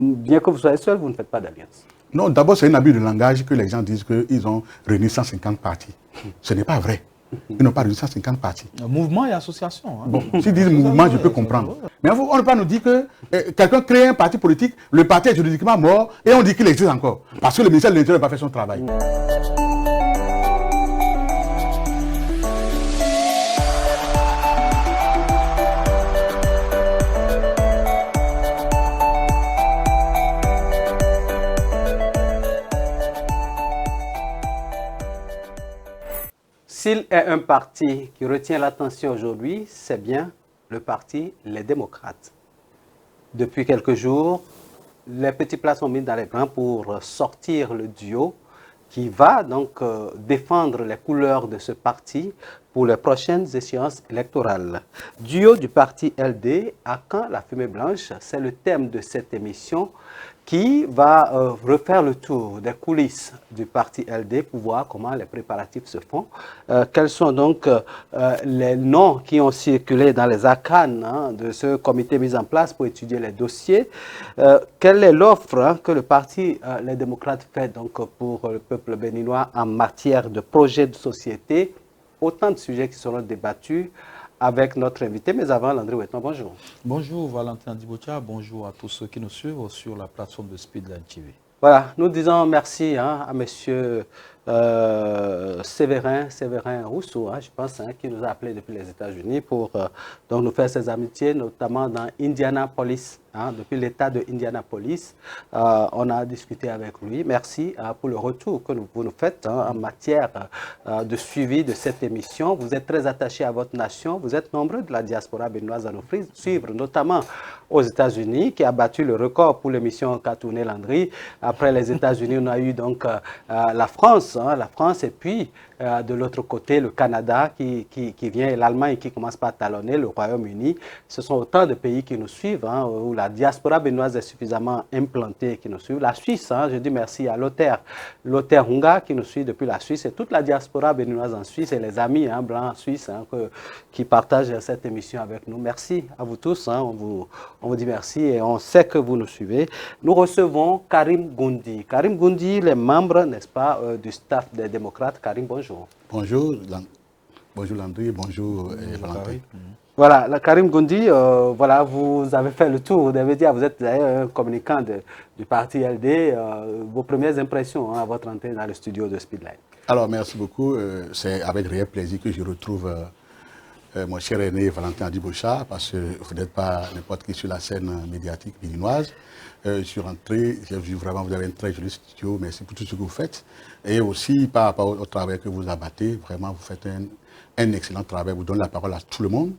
bien que vous soyez seul, vous ne faites pas d'alliance. Non, d'abord, c'est un abus de langage que les gens disent qu'ils ont réuni 150 partis. Ce n'est pas vrai. Ils n'ont pas réuni 150 partis. Mouvement et association. Hein. Bon, s'ils disent mouvement, je peux comprendre. Mais on ne peut pas nous dire que quelqu'un crée un parti politique, le parti est juridiquement mort et on dit qu'il existe encore. Parce que le ministère de l'Intérieur n'a pas fait son travail. S'il est un parti qui retient l'attention aujourd'hui, c'est bien le parti Les Démocrates. Depuis quelques jours, les petits plats sont mis dans les grands pour sortir le duo qui va donc défendre les couleurs de ce parti pour les prochaines échéances électorales. Duo du parti LD, à quand la fumée blanche? C'est le thème de cette émission qui va refaire le tour des coulisses du parti LD pour voir comment les préparatifs se font. Quels sont donc les noms qui ont circulé dans les arcanes de ce comité mis en place pour étudier les dossiers. Quelle est l'offre que le parti Les Démocrates fait donc pour le peuple béninois en matière de projets de société? Autant de sujets qui seront débattus avec notre invité. Mais avant, Landry Ouetton, bonjour. Bonjour Valentin Dibocha, bonjour à tous ceux qui nous suivent sur la plateforme de Speedline TV. Voilà, nous disons merci à monsieur Séverin Rousseau, je pense, qui nous a appelés depuis les États-Unis pour donc nous faire ses amitiés, notamment dans Indianapolis. Depuis l'État de Indianapolis, on a discuté avec lui. Merci pour le retour que vous nous faites en matière de suivi de cette émission. Vous êtes très attachés à votre nation. Vous êtes nombreux de la diaspora béninoise à nous suivre, notamment aux États-Unis, qui a battu le record pour l'émission qu'a tourné Landry. Après les États-Unis, on a eu donc la France, et puis de l'autre côté, le Canada qui vient, et l'Allemagne qui commence par talonner, le Royaume-Uni. Ce sont autant de pays qui nous suivent, où la diaspora béninoise est suffisamment implantée qui nous suit. La Suisse, je dis merci à Lothar Hunga qui nous suit depuis la Suisse, et toute la diaspora béninoise en Suisse, et les amis blancs suisses qui partagent cette émission avec nous. Merci à vous tous, on vous dit merci et on sait que vous nous suivez. Nous recevons Karim Goundi. Karim Goundi, les membres, n'est-ce pas, du staff des démocrates. Karim, bonjour. Bonjour, bonjour Landry, bonjour Valentin. Voilà, Karim Goundi, voilà, vous avez fait le tour des médias, vous êtes d'ailleurs un communicant du parti LD. Vos premières impressions à votre entrée dans le studio de Speedline. Alors, merci beaucoup. C'est avec réel plaisir que je retrouve mon cher aîné Valentin Dibocha, parce que vous n'êtes pas n'importe qui sur la scène médiatique béninoise. Je suis rentré, j'ai vu vraiment, vous avez un très joli studio, merci pour tout ce que vous faites. Et aussi par rapport au travail que vous abattez, vraiment vous faites un excellent travail, vous donnez la parole à tout le monde.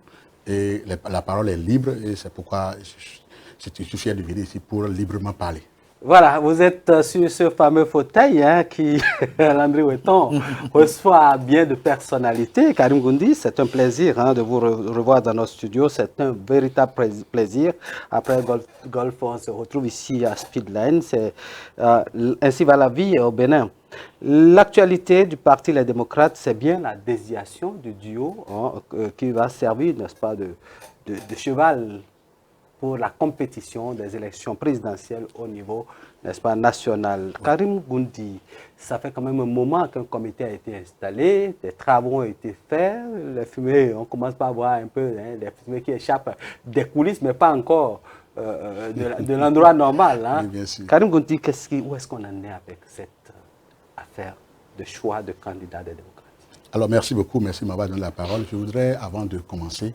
Et la parole est libre et c'est pourquoi je suis fier de venir ici pour librement parler. Voilà, vous êtes sur ce fameux fauteuil qui, Landry Ouetton, reçoit bien de personnalités. Karim Goundi, c'est un plaisir de vous revoir dans notre studio. C'est un véritable plaisir. Après Golf, on se retrouve ici à Speedline. Ainsi va la vie au Bénin. L'actualité du parti Les Démocrates, c'est bien la désignation du duo qui va servir, n'est-ce pas, de cheval pour la compétition des élections présidentielles au niveau, n'est-ce pas, national. Karim Goundi, ça fait quand même un moment qu'un comité a été installé, des travaux ont été faits, les fumées, on commence par voir un peu des fumées qui échappent des coulisses, mais pas encore de l'endroit normal. Oui, bien sûr. Karim Goundi, où est-ce qu'on en est avec cette affaire de choix de candidat des démocrates? Alors, merci beaucoup, merci de m'avoir donné la parole. Je voudrais, avant de commencer,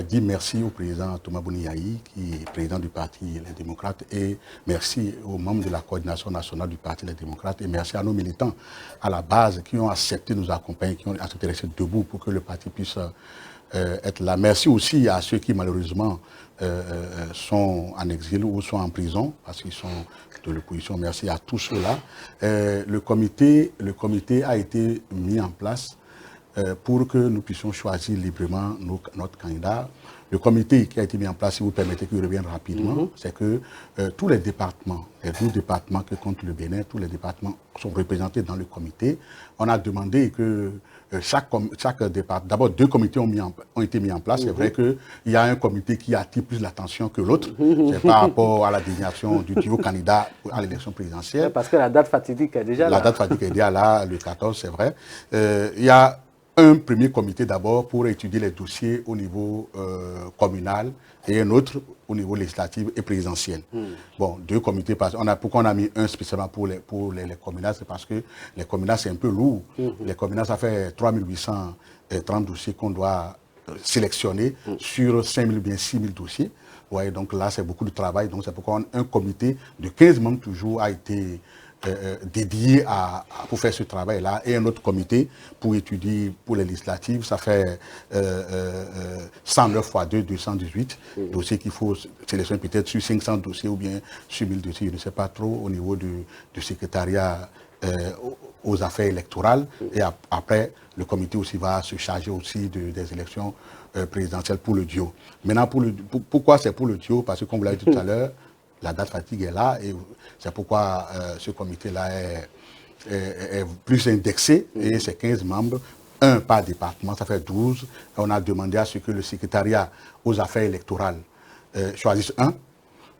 dire merci au président Thomas Bouniaï, qui est président du parti Les Démocrates, et merci aux membres de la coordination nationale du parti Les Démocrates, et merci à nos militants à la base qui ont accepté de nous accompagner, qui ont accepté de rester debout pour que le parti puisse être là. Merci aussi à ceux qui, malheureusement, sont en exil ou sont en prison, parce qu'ils sont de l'opposition. Merci à tous ceux-là. Le comité a été mis en place pour que nous puissions choisir librement notre candidat. Le comité qui a été mis en place, si vous permettez que je revienne rapidement, c'est que tous les départements, les 12 départements que compte le Bénin, tous les départements sont représentés dans le comité. On a demandé que chaque département, d'abord 2 comités ont été mis en place. C'est vrai qu'il y a un comité qui attire plus l'attention que l'autre. C'est par rapport à la désignation du duo candidat à l'élection présidentielle. Parce que la date fatidique est déjà là. La date fatidique est déjà là, le 14, c'est vrai. Il y a un premier comité d'abord pour étudier les dossiers au niveau communal et un autre au niveau législatif et présidentiel. Bon, 2 comités, pourquoi on a mis un spécialement pour les communales, c'est parce que les communales c'est un peu lourd. Les communales ça fait 3830 dossiers qu'on doit sélectionner sur 5000 bien 6000 dossiers. Ouais, donc là c'est beaucoup de travail, donc c'est pourquoi un comité de 15 membres toujours a été dédié pour faire ce travail-là, et un autre comité pour étudier pour les législatives. Ça fait 109 x 2, 218 dossiers qu'il faut sélectionner peut-être sur 500 dossiers ou bien sur 1000 dossiers, je ne sais pas trop, au niveau du secrétariat aux affaires électorales. Et après, le comité aussi va se charger aussi des élections présidentielles pour le duo. Maintenant, pourquoi c'est pour le duo? Parce que comme vous l'avez dit tout à l'heure, la date fatigue est là et c'est pourquoi ce comité-là est plus indexé et c'est 15 membres, 1 par département, ça fait 12. Et on a demandé à ce que le secrétariat aux affaires électorales choisisse 1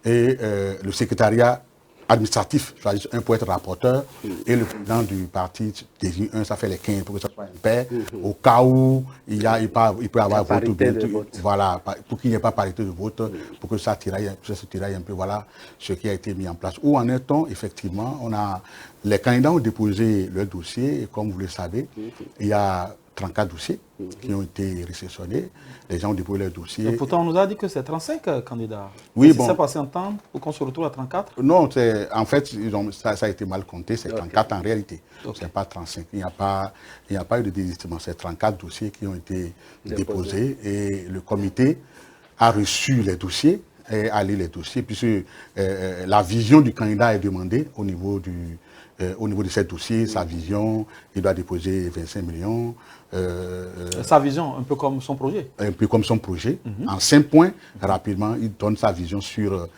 et le secrétariat administratif choisisse 1 pour être rapporteur et le président du parti désigne 1, ça fait les 15 pour que ça soit une paix. Au cas où il peut avoir vote. Voilà, pour qu'il n'y ait pas parité de vote, pour que ça se tiraille un peu. Voilà ce qui a été mis en place. Où en est-on? Effectivement, les candidats ont déposé leur dossier et comme vous le savez, il y a 34 dossiers qui ont été réceptionnés. Les gens ont déposé leurs dossiers. Et pourtant, on nous a dit que c'est 35 candidats. Oui, bon. Ça s'est passé un temps pour qu'on se retrouve à 34? Non, en fait, ça a été mal compté. C'est 34 en réalité. Ce n'est pas 35. Il n'y a pas eu de désistement. C'est 34 dossiers qui ont été déposés. Et le comité a reçu les dossiers et a lu les dossiers, puisque la vision du candidat est demandée au niveau de ces dossiers. Sa vision, il doit déposer 25 millions. Sa vision, un peu comme son projet. Un peu comme son projet. En 5 points, rapidement, il donne sa vision sur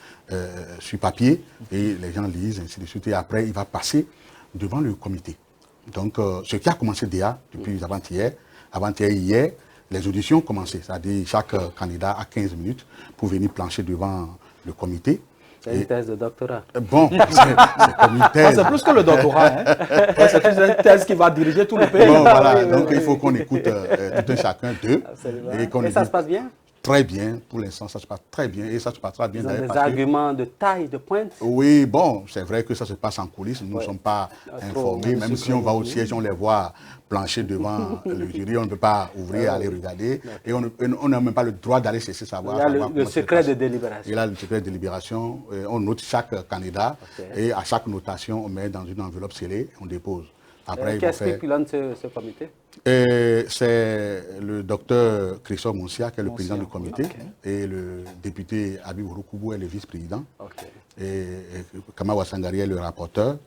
papier et les gens lisent, ainsi de suite. Et après, il va passer devant le comité. Donc, ce qui a commencé déjà depuis avant-hier, hier, les auditions ont commencé. C'est-à-dire chaque candidat a 15 minutes pour venir plancher devant le comité. C'est une thèse de doctorat. Bon, c'est comme une thèse. C'est plus que le doctorat. Hein. C'est une thèse qui va diriger tout le pays. Bon, voilà. Donc, il faut qu'on écoute tout un chacun d'eux. Et ça se passe bien? Très bien. Pour l'instant, ça se passe très bien. Et ça se passera bien. Ils ont des arguments de taille, de pointe? Oui, bon, c'est vrai que ça se passe en coulisses. Nous ne sommes pas informés. Même si on va au siège, on les voit plancher devant le jury. On ne peut pas ouvrir, aller regarder. Et on n'a même pas le droit d'aller chercher savoir. Il y a le secret de délibération. Il y a le secret de délibération. On note chaque candidat. Et à chaque notation, on met dans une enveloppe scellée, on dépose. Qu'est-ce qui pilote ce comité? C'est le docteur Christophe Moncia, qui est le président du comité, et le député Habib Ouroukoubou est le vice-président, et Kama Sangari est le rapporteur.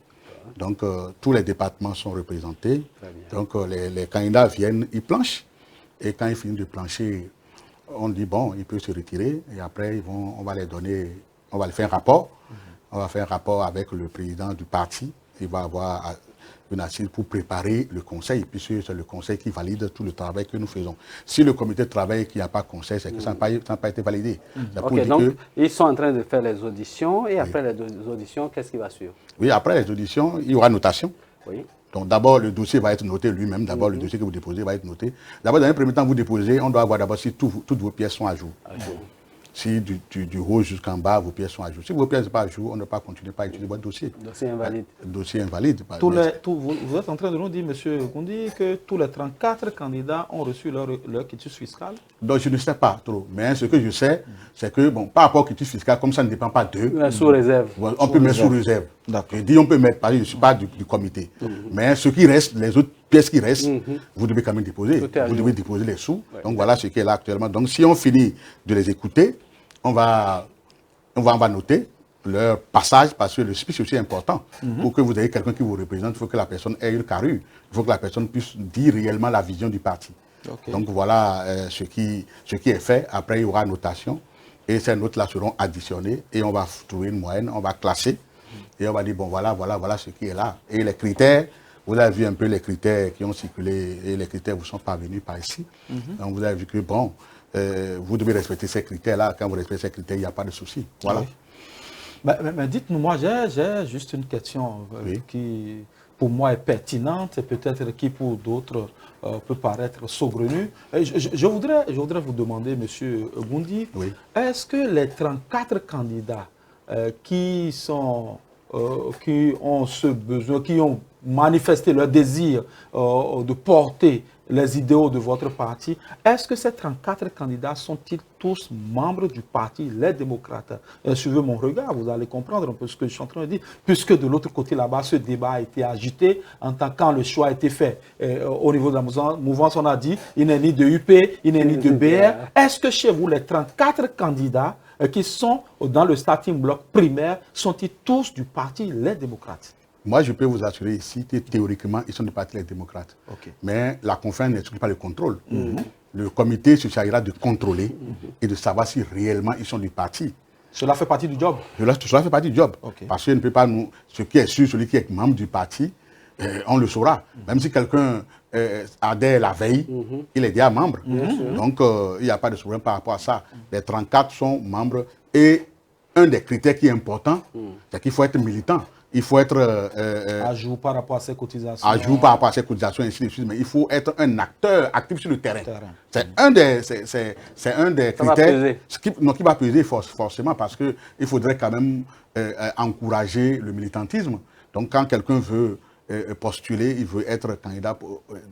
Donc, tous les départements sont représentés. Donc, les candidats viennent, ils planchent, et quand ils finissent de plancher, on dit, bon, ils peuvent se retirer, et après, on va les donner, on va leur faire un rapport. On va faire un rapport avec le président du parti. Il va avoir une assise pour préparer le conseil, puisque c'est le conseil qui valide tout le travail que nous faisons. Si le comité de travail qu'il n'y a pas de conseil, c'est que ça n'a pas été validé. Donc, ils sont en train de faire les auditions, et après les auditions, qu'est-ce qui va suivre? Oui, après les auditions, il y aura notation. Oui. Donc d'abord, le dossier va être noté lui-même. D'abord, le dossier que vous déposez va être noté. D'abord, dans un premier temps, vous déposez, on doit voir d'abord si toutes vos pièces sont à jour. Si du haut jusqu'en bas, vos pièces sont à jour. Si vos pièces ne sont pas à jour, on ne va pas continuer à étudier votre dossier. Dossier invalide. Dossier invalide. Vous êtes en train de nous dire, M. Goundi, que tous les 34 candidats ont reçu leur quitus fiscal? Donc je ne sais pas trop. Mais ce que je sais, c'est que, bon, par rapport au quitus fiscal, comme ça ne dépend pas d'eux. Sous réserve. On peut mettre sous réserve. Je dis on peut mettre, parce que je ne suis pas du comité. Mais ce qui reste, les autres pièces qui restent, vous devez quand même déposer. Vous devez déposer les sous. Donc voilà ce qui est là actuellement. Donc si on finit de les écouter, on va noter leur passage, parce que le speech est aussi important. Pour que vous ayez quelqu'un qui vous représente, il faut que la personne ait une carrure. Il faut que la personne puisse dire réellement la vision du parti. Okay. Donc voilà ce qui est fait. Après, il y aura notation. Et ces notes-là seront additionnées. Et on va trouver une moyenne, on va classer. Et on va dire, bon, voilà ce qui est là. Et les critères, vous avez vu un peu les critères qui ont circulé. Et les critères vous sont parvenus par ici. Donc vous avez vu que, bon, vous devez respecter ces critères-là. Quand vous respectez ces critères, il n'y a pas de souci. Voilà. Oui. Mais dites-nous, moi, j'ai juste une question qui, pour moi, est pertinente et peut-être qui, pour d'autres, peut paraître saugrenue. Je voudrais vous demander, M. Goundi, est-ce que les 34 candidats qui ont ce besoin, qui ont manifesté leur désir de porter les idéaux de votre parti, est-ce que ces 34 candidats sont-ils tous membres du parti Les Démocrates? Suivez mon regard, vous allez comprendre un peu ce que je suis en train de dire, puisque de l'autre côté là-bas, ce débat a été agité en tant quand le choix a été fait. Au niveau de la mouvance, on a dit, il n'est ni de UP, il n'est ni de BR. Est-ce que chez vous, les 34 candidats qui sont dans le starting block primaire, sont-ils tous du parti Les Démocrates? Moi, je peux vous assurer ici que théoriquement, ils sont du parti Les Démocrates. Mais la conférence n'exclut pas le contrôle. Le comité se chargera de contrôler et de savoir si réellement ils sont du parti. Cela fait partie du job? Cela fait partie du job. Parce qu'il ne peut pas nous... Ce qui est sûr, celui qui est membre du parti, on le saura. Même si quelqu'un adhère la veille, il est déjà membre. Donc, il n'y a pas de problème par rapport à ça. Les 34 sont membres. Et un des critères qui est important, c'est qu'il faut être militant. Il faut être... à jour par rapport à ses cotisations. À jour par rapport à ses cotisations, ainsi de suite. Mais il faut être un acteur actif sur le terrain. C'est un des critères qui va peser forcément parce qu'il faudrait quand même encourager le militantisme. Donc quand quelqu'un veut postuler, il veut être candidat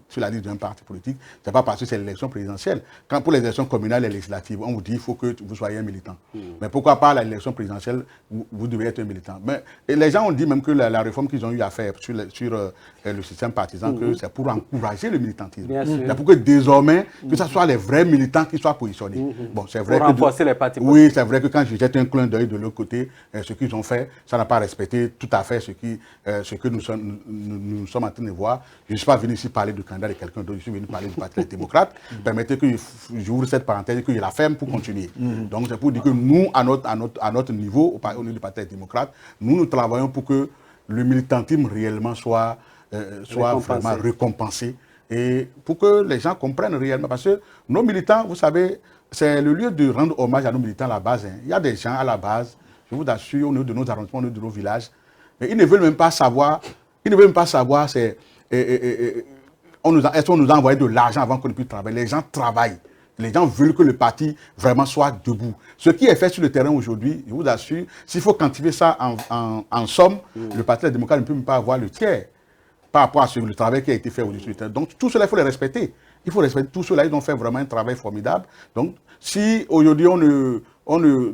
sur la liste d'un parti politique, ce n'est pas parce que c'est l'élection présidentielle. Quand pour les élections communales et législatives, on vous dit qu'il faut que vous soyez un militant. Mais pourquoi pas l'élection présidentielle, vous devez être un militant. Mais les gens ont dit même que la réforme qu'ils ont eu à faire sur le système partisan, que c'est pour encourager le militantisme. C'est pour que désormais, que ce soit les vrais militants qui soient positionnés. Bon, c'est vrai pour renforcer les partis politiques. Oui, c'est vrai que quand je jette un clin d'œil de l'autre côté, ce qu'ils ont fait, ça n'a pas respecté tout à fait ce que nous sommes en train de voir. Je ne suis pas venu ici parler du candidat de quelqu'un d'autre, je suis venu parler du Parti démocrate. Permettez que j'ouvre cette parenthèse et que je la ferme pour continuer. Donc c'est pour dire que nous, à notre niveau, au niveau du Parti démocrate, nous travaillons pour que le militantisme réellement soit vraiment récompensé et pour que les gens comprennent réellement. Parce que nos militants, vous savez, c'est le lieu de rendre hommage à nos militants à la base. Il y a des gens à la base, je vous assure, au niveau de nos arrondissements, au niveau de nos villages, mais ils ne veulent même pas savoir, est-ce qu'on nous a envoyé de l'argent avant qu'on ne puisse travailler. Les gens travaillent. Les gens veulent que le parti vraiment soit debout. Ce qui est fait sur le terrain aujourd'hui, je vous assure, s'il faut quantifier ça en somme, le Parti démocrate ne peut même pas avoir le tiers par rapport à le travail qui a été fait au-dessus du terrain. Donc tout cela, il faut les respecter. Il faut respecter tout cela. Ils ont fait vraiment un travail formidable. Donc si aujourd'hui on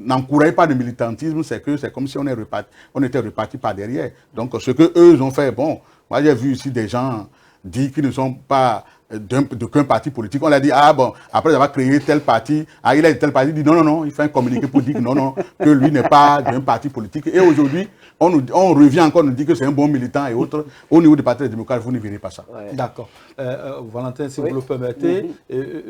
n'encourage pas le militantisme, c'est comme si on était reparti par derrière. Donc ce qu'eux ont fait, bon, moi j'ai vu ici des gens dire qu'ils ne sont pas d'aucun parti politique. On a dit, ah bon, après avoir créé tel parti, il a tel parti, il dit non, il fait un communiqué pour dire que non, que lui n'est pas d'un parti politique. Et aujourd'hui, on revient encore, on nous dit que c'est un bon militant et autres. Au niveau du Parti démocrate, vous ne verrez pas ça. D'accord. Valentin, si vous le permettez,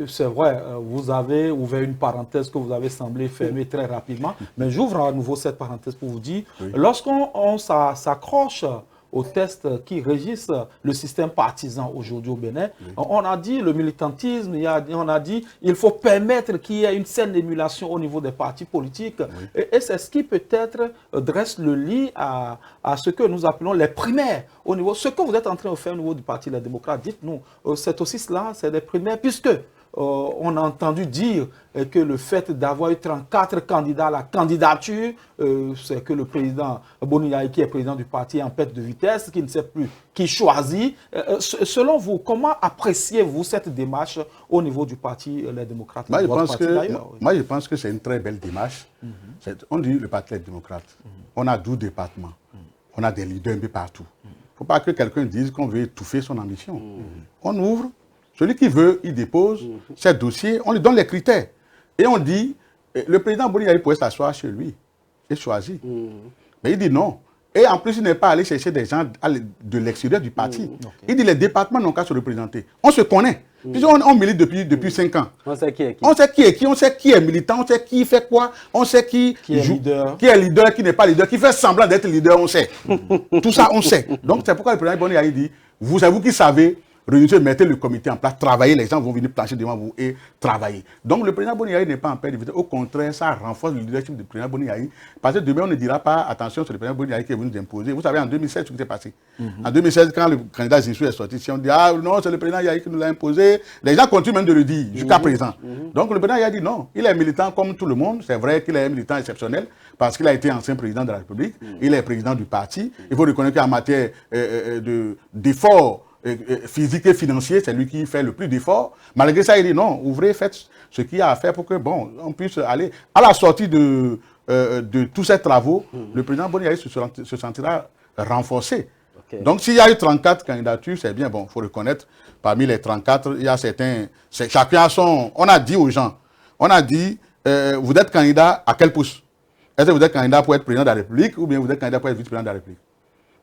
c'est vrai, vous avez ouvert une parenthèse que vous avez semblé fermer très rapidement, mais j'ouvre à nouveau cette parenthèse pour vous dire, lorsqu'on s'accroche aux tests qui régissent le système partisan aujourd'hui au Bénin. On a dit le militantisme, on a dit il faut permettre qu'il y ait une saine émulation au niveau des partis politiques. Et c'est ce qui peut-être dresse le lit à ce que nous appelons les primaires. Au niveau, ce que vous êtes en train de faire au niveau du Parti Les Démocrates, dites-nous, c'est aussi cela, c'est des primaires, puisque on a entendu dire que le fait d'avoir eu 34 candidats à la candidature, c'est que le président Boniaï, qui est président du parti, est en perte de vitesse, qui ne sait plus qui choisit. Selon vous, comment appréciez-vous cette démarche au niveau du Parti Les Démocrates? Moi, je pense que c'est une très belle démarche. On dit le Parti Les Démocrates. On a 12 départements. On a des leaders un peu partout. Il ne faut pas que quelqu'un dise qu'on veut étouffer son ambition. On ouvre. Celui qui veut, il dépose ses dossiers, on lui donne les critères. Et on dit, le président Boniaï pourrait s'asseoir chez lui. est choisi. Mais il dit non. Et en plus, il n'est pas allé chercher des gens de l'extérieur du parti. Il dit les départements n'ont qu'à se représenter. On se connaît. On milite depuis 5 ans. On sait qui est qui. On sait qui est qui, on sait qui est militant, on sait qui fait quoi, on sait qui est joue, leader, qui n'est pas leader, qui fait semblant d'être leader, on sait. Tout ça, on sait. Donc, c'est pourquoi le président Boni Yahi dit, vous qui savez, réunissez, mettez le comité en place, travaillez, les gens vont venir plancher devant vous et travailler. Donc le président Boni Yahi n'est pas en paix de vitesse. Au contraire, ça renforce le leadership du président Boni Yahi. Parce que demain, on ne dira pas, attention, c'est le président Boni Yahi qui est venu nous imposer. Vous savez, en 2016, ce qui s'est passé. En 2016, quand le candidat Zinsou est sorti, si on dit, ah non, c'est le président Yahi qui nous l'a imposé, les gens continuent même de le dire jusqu'à présent. Donc le président Yahi dit non, il est militant comme tout le monde. C'est vrai qu'il est un militant exceptionnel parce qu'il a été ancien président de la République. Il est président du parti. Il faut reconnaître qu'en matière d'efforts, physique et financier, c'est lui qui fait le plus d'efforts. Malgré ça, il dit non, ouvrez, faites ce qu'il y a à faire pour que, bon, on puisse aller. À la sortie de tous ces travaux, le président Boni Yahi se sentira renforcé. Okay. Donc, s'il y a eu 34 candidatures, c'est bien, bon, il faut reconnaître, parmi les 34, il y a certains, chacun a son, on a dit aux gens, on a dit, vous êtes candidat à quel poste? Est-ce que vous êtes candidat pour être président de la République ou bien vous êtes candidat pour être vice-président de la République?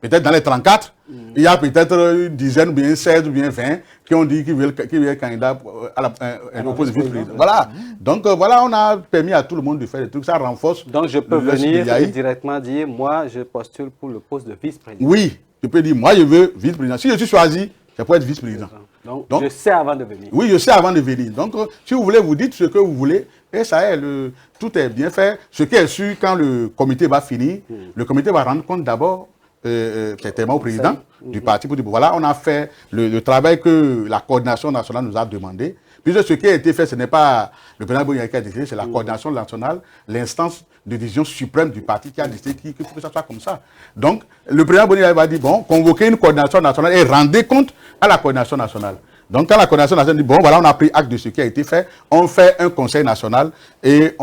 Peut-être dans les 34, il y a peut-être une dizaine, ou bien 16, ou bien 20 qui ont dit qu'ils veulent être candidats à l'opposition vice-président. Voilà. Donc voilà, on a permis à tout le monde de faire des trucs. Ça renforce. Donc je peux venir directement dire, moi, je postule pour le poste de vice-président. Oui, je peux dire, moi, je veux vice-président. Si je suis choisi, c'est pour être vice-président. Donc, je sais avant de venir. Oui, je sais avant de venir. Donc, si vous voulez, vous dites ce que vous voulez. Et ça est, tout est bien fait. Ce qui est sûr, quand le comité va finir, le comité va rendre compte d'abord certainement au président du parti pour dire, voilà, on a fait le travail que la coordination nationale nous a demandé. Puisque ce qui a été fait, ce n'est pas le président Boni Yahi qui a décidé, c'est la coordination nationale, l'instance de décision suprême du parti qui a décidé qu'il faut que ça soit comme ça. Donc, le président Boni Yahi va dire, bon, convoquez une coordination nationale et rendez compte à la coordination nationale. Donc, quand la coordination nationale dit, bon, voilà, on a pris acte de ce qui a été fait, on fait un conseil national et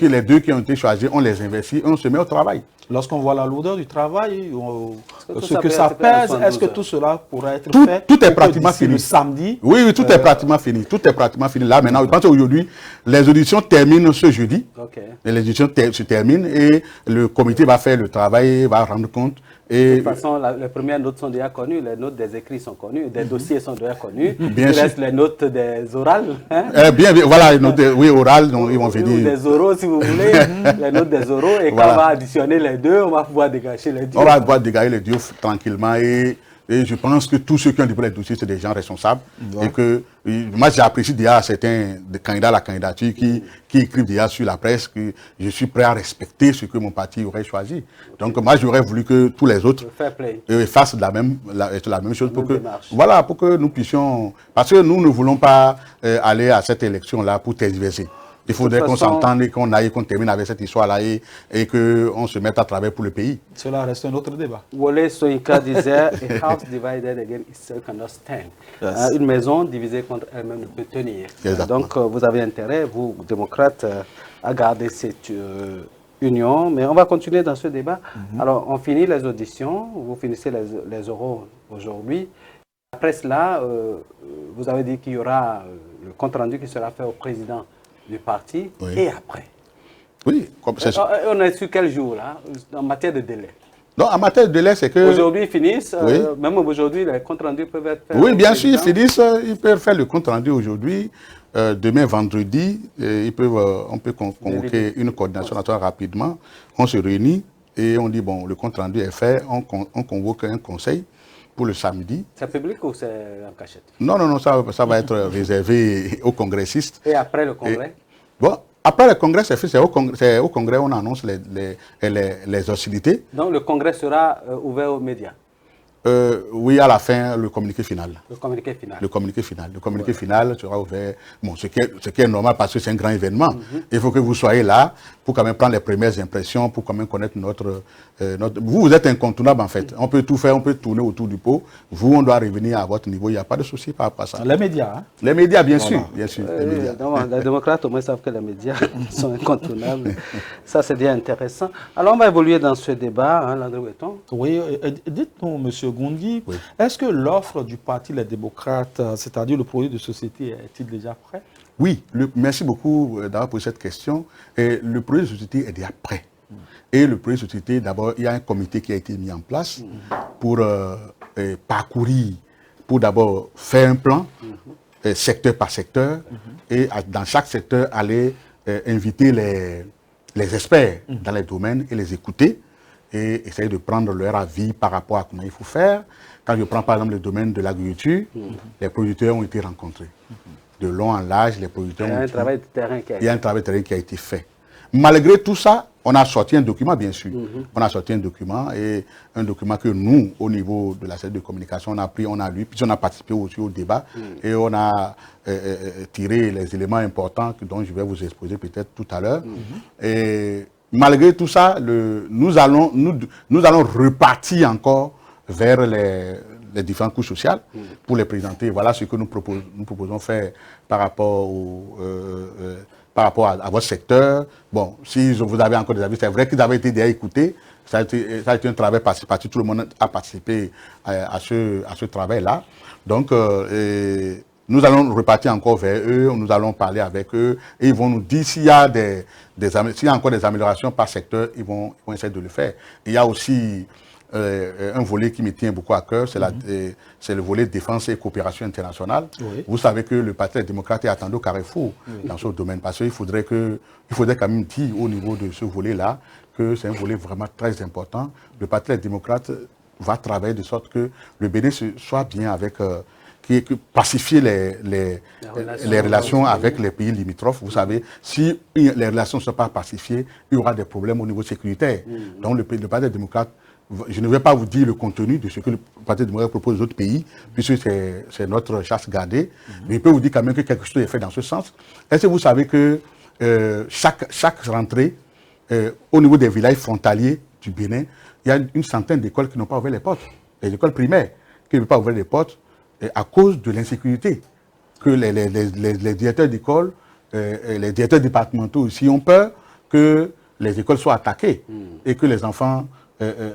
les deux qui ont été choisis, on les investit et on se met au travail. Lorsqu'on voit la lourdeur du travail, ce que ça pèse, est-ce que tout cela pourrait être fait? Tout est pratiquement fini. Le samedi. Oui, tout est pratiquement fini. Tout est pratiquement fini. Là, maintenant, je pense qu'aujourd'hui, les auditions terminent ce jeudi. Et les auditions se terminent et le comité va faire le travail, va rendre compte. Et de toute façon, les premières notes sont déjà connues, les notes des écrits sont connues, des dossiers sont déjà connus. Bien Il sûr. reste les notes des orales. Hein? Bien, voilà, les notes oui, orales, donc ils vont venir. Des oraux, si vous voulez, les notes des oraux. Et quand on va additionner les deux, on va pouvoir dégager les deux. On va pouvoir dégager les deux tranquillement et je pense que tous ceux qui ont déposé les dossiers, c'est des gens responsables. Et que moi, j'apprécie déjà certains candidats à la candidature qui écrivent déjà sur la presse que je suis prêt à respecter ce que mon parti aurait choisi. Donc moi, j'aurais voulu que tous les autres fassent la même chose pour que nous puissions... Parce que nous ne voulons pas aller à cette élection-là pour tergiverser. Il faudrait qu'on s'entende et qu'on termine avec cette histoire-là et qu'on se mette à travailler pour le pays. Cela reste un autre débat. Wole Soyinka disait, a house divided against itself cannot stand. Yes. Une maison divisée contre elle-même ne peut tenir. Donc vous avez intérêt, vous, démocrates, à garder cette union. Mais on va continuer dans ce débat. Alors, on finit les auditions, vous finissez les oraux aujourd'hui. Après cela, vous avez dit qu'il y aura le compte-rendu qui sera fait au président du parti, et après. Oui. On est sur quel jour, là, en matière de délai? Non, en matière de délai, c'est que... Aujourd'hui, ils finissent, même aujourd'hui, les comptes rendus peuvent être faits. Oui, bien sûr, ils finissent, ils peuvent faire le compte rendu aujourd'hui. Demain, vendredi, on peut convoquer une coordination nationale rapidement. On se réunit et on dit, bon, le compte rendu est fait, on convoque un conseil pour le samedi. C'est public ou c'est en cachette? Non, ça va être réservé aux congressistes. Et après le congrès? Bon, après le congrès, c'est au congrès on annonce les hostilités. Donc le congrès sera ouvert aux médias? Oui, à la fin, le communiqué final. Le communiqué final. Le communiqué final. Le communiqué final sera ouvert. Bon, ce qui est normal parce que c'est un grand événement. Il faut que vous soyez là pour quand même prendre les premières impressions, pour quand même connaître notre... Vous êtes incontournable en fait. On peut tout faire, on peut tourner autour du pot. Vous, on doit revenir à votre niveau. Il n'y a pas de souci par rapport à ça. Les médias, hein? Les médias, bien sûr. Bien sûr les médias. Donc, les démocrates, au moins, savent que les médias sont incontournables. Ça, c'est bien intéressant. Alors, on va évoluer dans ce débat, hein, Landry Weton. Oui, dites-nous, monsieur Gondi, est-ce que l'offre du Parti Les Démocrates, c'est-à-dire le projet de société, est-il déjà prêt? Oui, merci beaucoup d'avoir posé cette question. Et le projet de société est déjà prêt. Et le projet de société, d'abord, il y a un comité qui a été mis en place pour parcourir, pour d'abord faire un plan, secteur par secteur, et dans chaque secteur, aller inviter les experts dans les domaines et les écouter, et essayer de prendre leur avis par rapport à comment il faut faire. Quand je prends par exemple le domaine de l'agriculture, les producteurs ont été rencontrés. De long en large, les producteurs ont été... Il y a un travail de terrain qui a été fait. Malgré tout ça, on a sorti un document, bien sûr. On a sorti un document, et un document que nous, au niveau de la cellule de communication, on a pris, on a lu, puis on a participé aussi au débat, et on a tiré les éléments importants dont je vais vous exposer peut-être tout à l'heure. Et malgré tout ça, nous allons repartir encore vers les différentes couches sociales pour les présenter. Voilà ce que nous proposons faire par rapport à votre secteur. Bon, si vous avez encore des avis, c'est vrai qu'ils avaient été déjà écoutés. Ça a été un travail participatif. Tout le monde a participé à ce travail-là. Donc, nous allons repartir encore vers eux, nous allons parler avec eux, et ils vont nous dire s'il y a s'il y a encore des améliorations par secteur, ils vont essayer de le faire. Il y a aussi un volet qui me tient beaucoup à cœur, c'est le volet défense et coopération internationale. Oui. Vous savez que le Parti démocrate est attendu au carrefour dans ce domaine, parce qu'il faudrait quand même dire au niveau de ce volet-là que c'est un volet vraiment très important. Le Parti démocrate va travailler de sorte que le Bénin soit bien avec... pacifier les relations avec les pays limitrophes. Vous savez, si les relations ne sont pas pacifiées, il y aura des problèmes au niveau sécuritaire. Donc le Parti démocrate, je ne vais pas vous dire le contenu de ce que le Parti démocrate propose aux autres pays, puisque c'est notre chasse gardée, mais je peux vous dire quand même que quelque chose est fait dans ce sens. Est-ce que vous savez que chaque rentrée, au niveau des villages frontaliers du Bénin, il y a une centaine d'écoles qui n'ont pas ouvert les portes, les écoles primaires qui ne peuvent pas ouvrir les portes, à cause de l'insécurité, que les directeurs d'école, les directeurs départementaux aussi ont peur que les écoles soient attaquées et que les enfants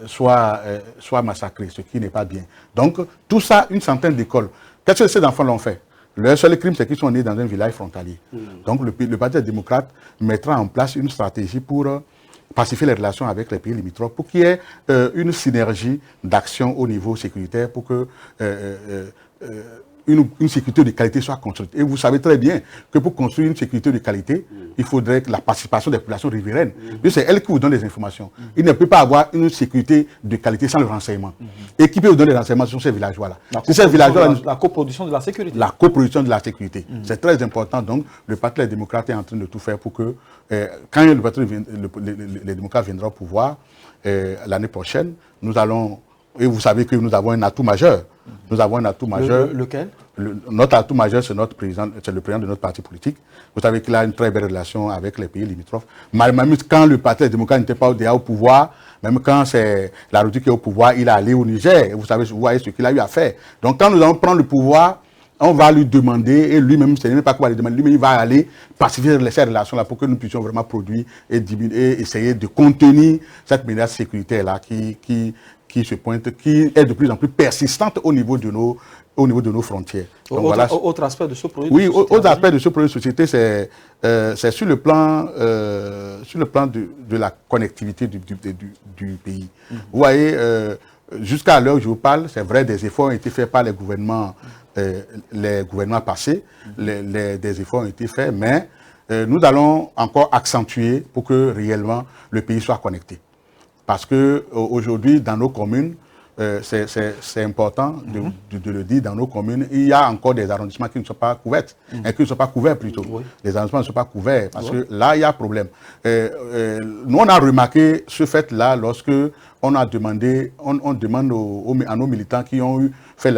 soient massacrés, ce qui n'est pas bien. Donc, tout ça, une centaine d'écoles. Qu'est-ce que ces enfants l'ont fait? Leur seul crime, c'est qu'ils sont nés dans un village frontalier. Donc, le Parti démocrate mettra en place une stratégie pour pacifier les relations avec les pays limitrophes, pour qu'il y ait une synergie d'action au niveau sécuritaire, pour que une sécurité de qualité soit construite. Et vous savez très bien que pour construire une sécurité de qualité, il faudrait la participation des populations riveraines. C'est elles qui vous donnent des informations. Il ne peut pas avoir une sécurité de qualité sans le renseignement. Et qui peut vous donner des renseignements sur ces villageois-là? La coproduction de la sécurité. La coproduction de la sécurité. C'est très important. Donc, le Parti démocrate est en train de tout faire pour que, quand les démocrates viendront au pouvoir l'année prochaine, nous allons... Et vous savez que nous avons un atout majeur. Nous avons un atout majeur. Lequel? Notre atout majeur, c'est notre président, c'est le président de notre parti politique. Vous savez qu'il a une très belle relation avec les pays limitrophes. Même quand le Parti démocrate n'était pas au pouvoir, même quand c'est la République qui est au pouvoir, il est allé au Niger. Vous voyez ce qu'il a eu à faire. Donc quand nous allons prendre le pouvoir, on va lui demander, et lui-même, ce n'est même pas quoi lui demander, lui-même, il va aller pacifier ces relations-là pour que nous puissions vraiment produire et diminuer, essayer de contenir cette menace sécuritaire-là qui se pointe, qui est de plus en plus persistante au niveau de nos frontières. Donc, autre aspect de ce projet de société? Oui, autre aspect de ce projet de société, c'est sur le plan de la connectivité du pays. Vous voyez, jusqu'à l'heure où je vous parle, c'est vrai, des efforts ont été faits par les gouvernements passés, des efforts ont été faits, mais nous allons encore accentuer pour que réellement le pays soit connecté. Parce qu'aujourd'hui, dans nos communes, c'est important de le dire, dans nos communes, il y a encore des arrondissements qui ne sont pas couverts, qui ne sont pas couverts plutôt. Oui. Les arrondissements ne sont pas couverts, parce que là, il y a problème. Nous, on a remarqué ce fait-là lorsque on a demandé, on demande à nos militants qui ont fait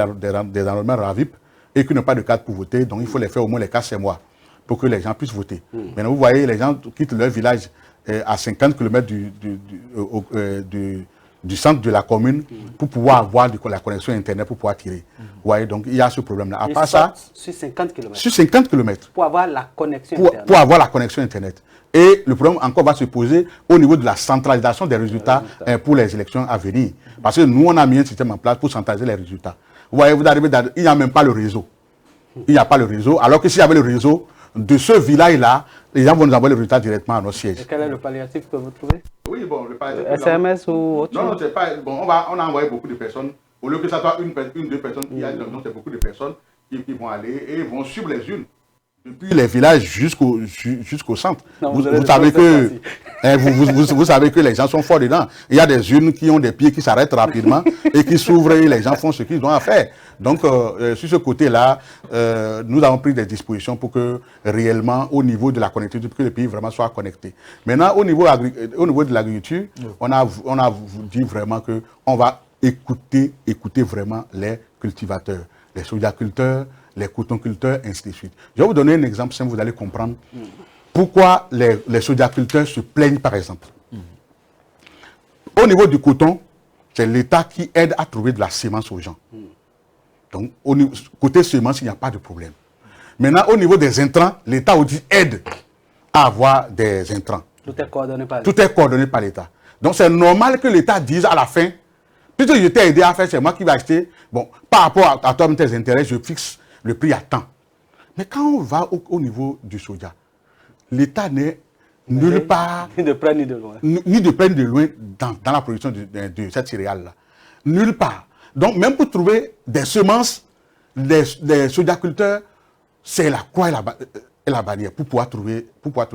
des enrôlements RAVIP et qui n'ont pas de carte pour voter, donc il faut les faire au moins les 4 mois pour que les gens puissent voter. Maintenant, vous voyez, les gens quittent leur village à 50 km du centre de la commune pour pouvoir avoir la connexion Internet, pour pouvoir tirer. Vous voyez, donc il y a ce problème-là. À part ça, sur 50 km. Sur 50 km. Pour avoir la connexion Internet. Pour avoir la connexion Internet. Et le problème encore va se poser au niveau de la centralisation des résultats pour les élections à venir. Parce que nous, on a mis un système en place pour centraliser les résultats. Vous voyez, vous arrivez, il n'y a même pas le réseau. Il n'y a pas le réseau. Alors que s'il y avait le réseau, de ce village-là, les gens vont nous envoyer le résultat directement à nos sièges. Et quel est le palliatif que vous trouvez? Oui, bon, le palliatif... SMS ou autre chose? Non, c'est pas... Bon, on a envoyé beaucoup de personnes. Au lieu que ça soit une deux personnes qui aillent, donc c'est beaucoup de personnes qui vont aller et vont suivre les unes. Depuis les villages jusqu'au centre. Non, vous savez que, vous savez que les gens sont forts dedans. Il y a des unes qui ont des pieds qui s'arrêtent rapidement et qui s'ouvrent et les gens font ce qu'ils ont à faire. Donc, sur ce côté-là, nous avons pris des dispositions pour que réellement, au niveau de la connectivité, pour que le pays vraiment soit connecté. Maintenant, au niveau de l'agriculture, on a dit vraiment qu'on va écouter vraiment les cultivateurs, les sojaculteurs, les cotonculteurs, ainsi de suite. Je vais vous donner un exemple simple, vous allez comprendre pourquoi les sojaculteurs se plaignent, par exemple. Au niveau du coton, c'est l'État qui aide à trouver de la sémence aux gens. Donc, côté sémence, il n'y a pas de problème. Maintenant, au niveau des intrants, l'État aussi aide à avoir des intrants. Tout est coordonné par l'État. Tout est coordonné par l'État. Donc, c'est normal que l'État dise à la fin, puisque je t'ai aidé à faire, c'est moi qui vais acheter. Bon, par rapport à toi, tes intérêts, je fixe le prix à temps. Mais quand on va au niveau du soja, l'État n'est nulle part, ni de près ni de loin, ni de près ni de loin dans la production de cette céréale-là. Nulle part. Donc, même pour trouver des semences, les sojaculteurs, c'est la croix et la bannière pour pouvoir trouver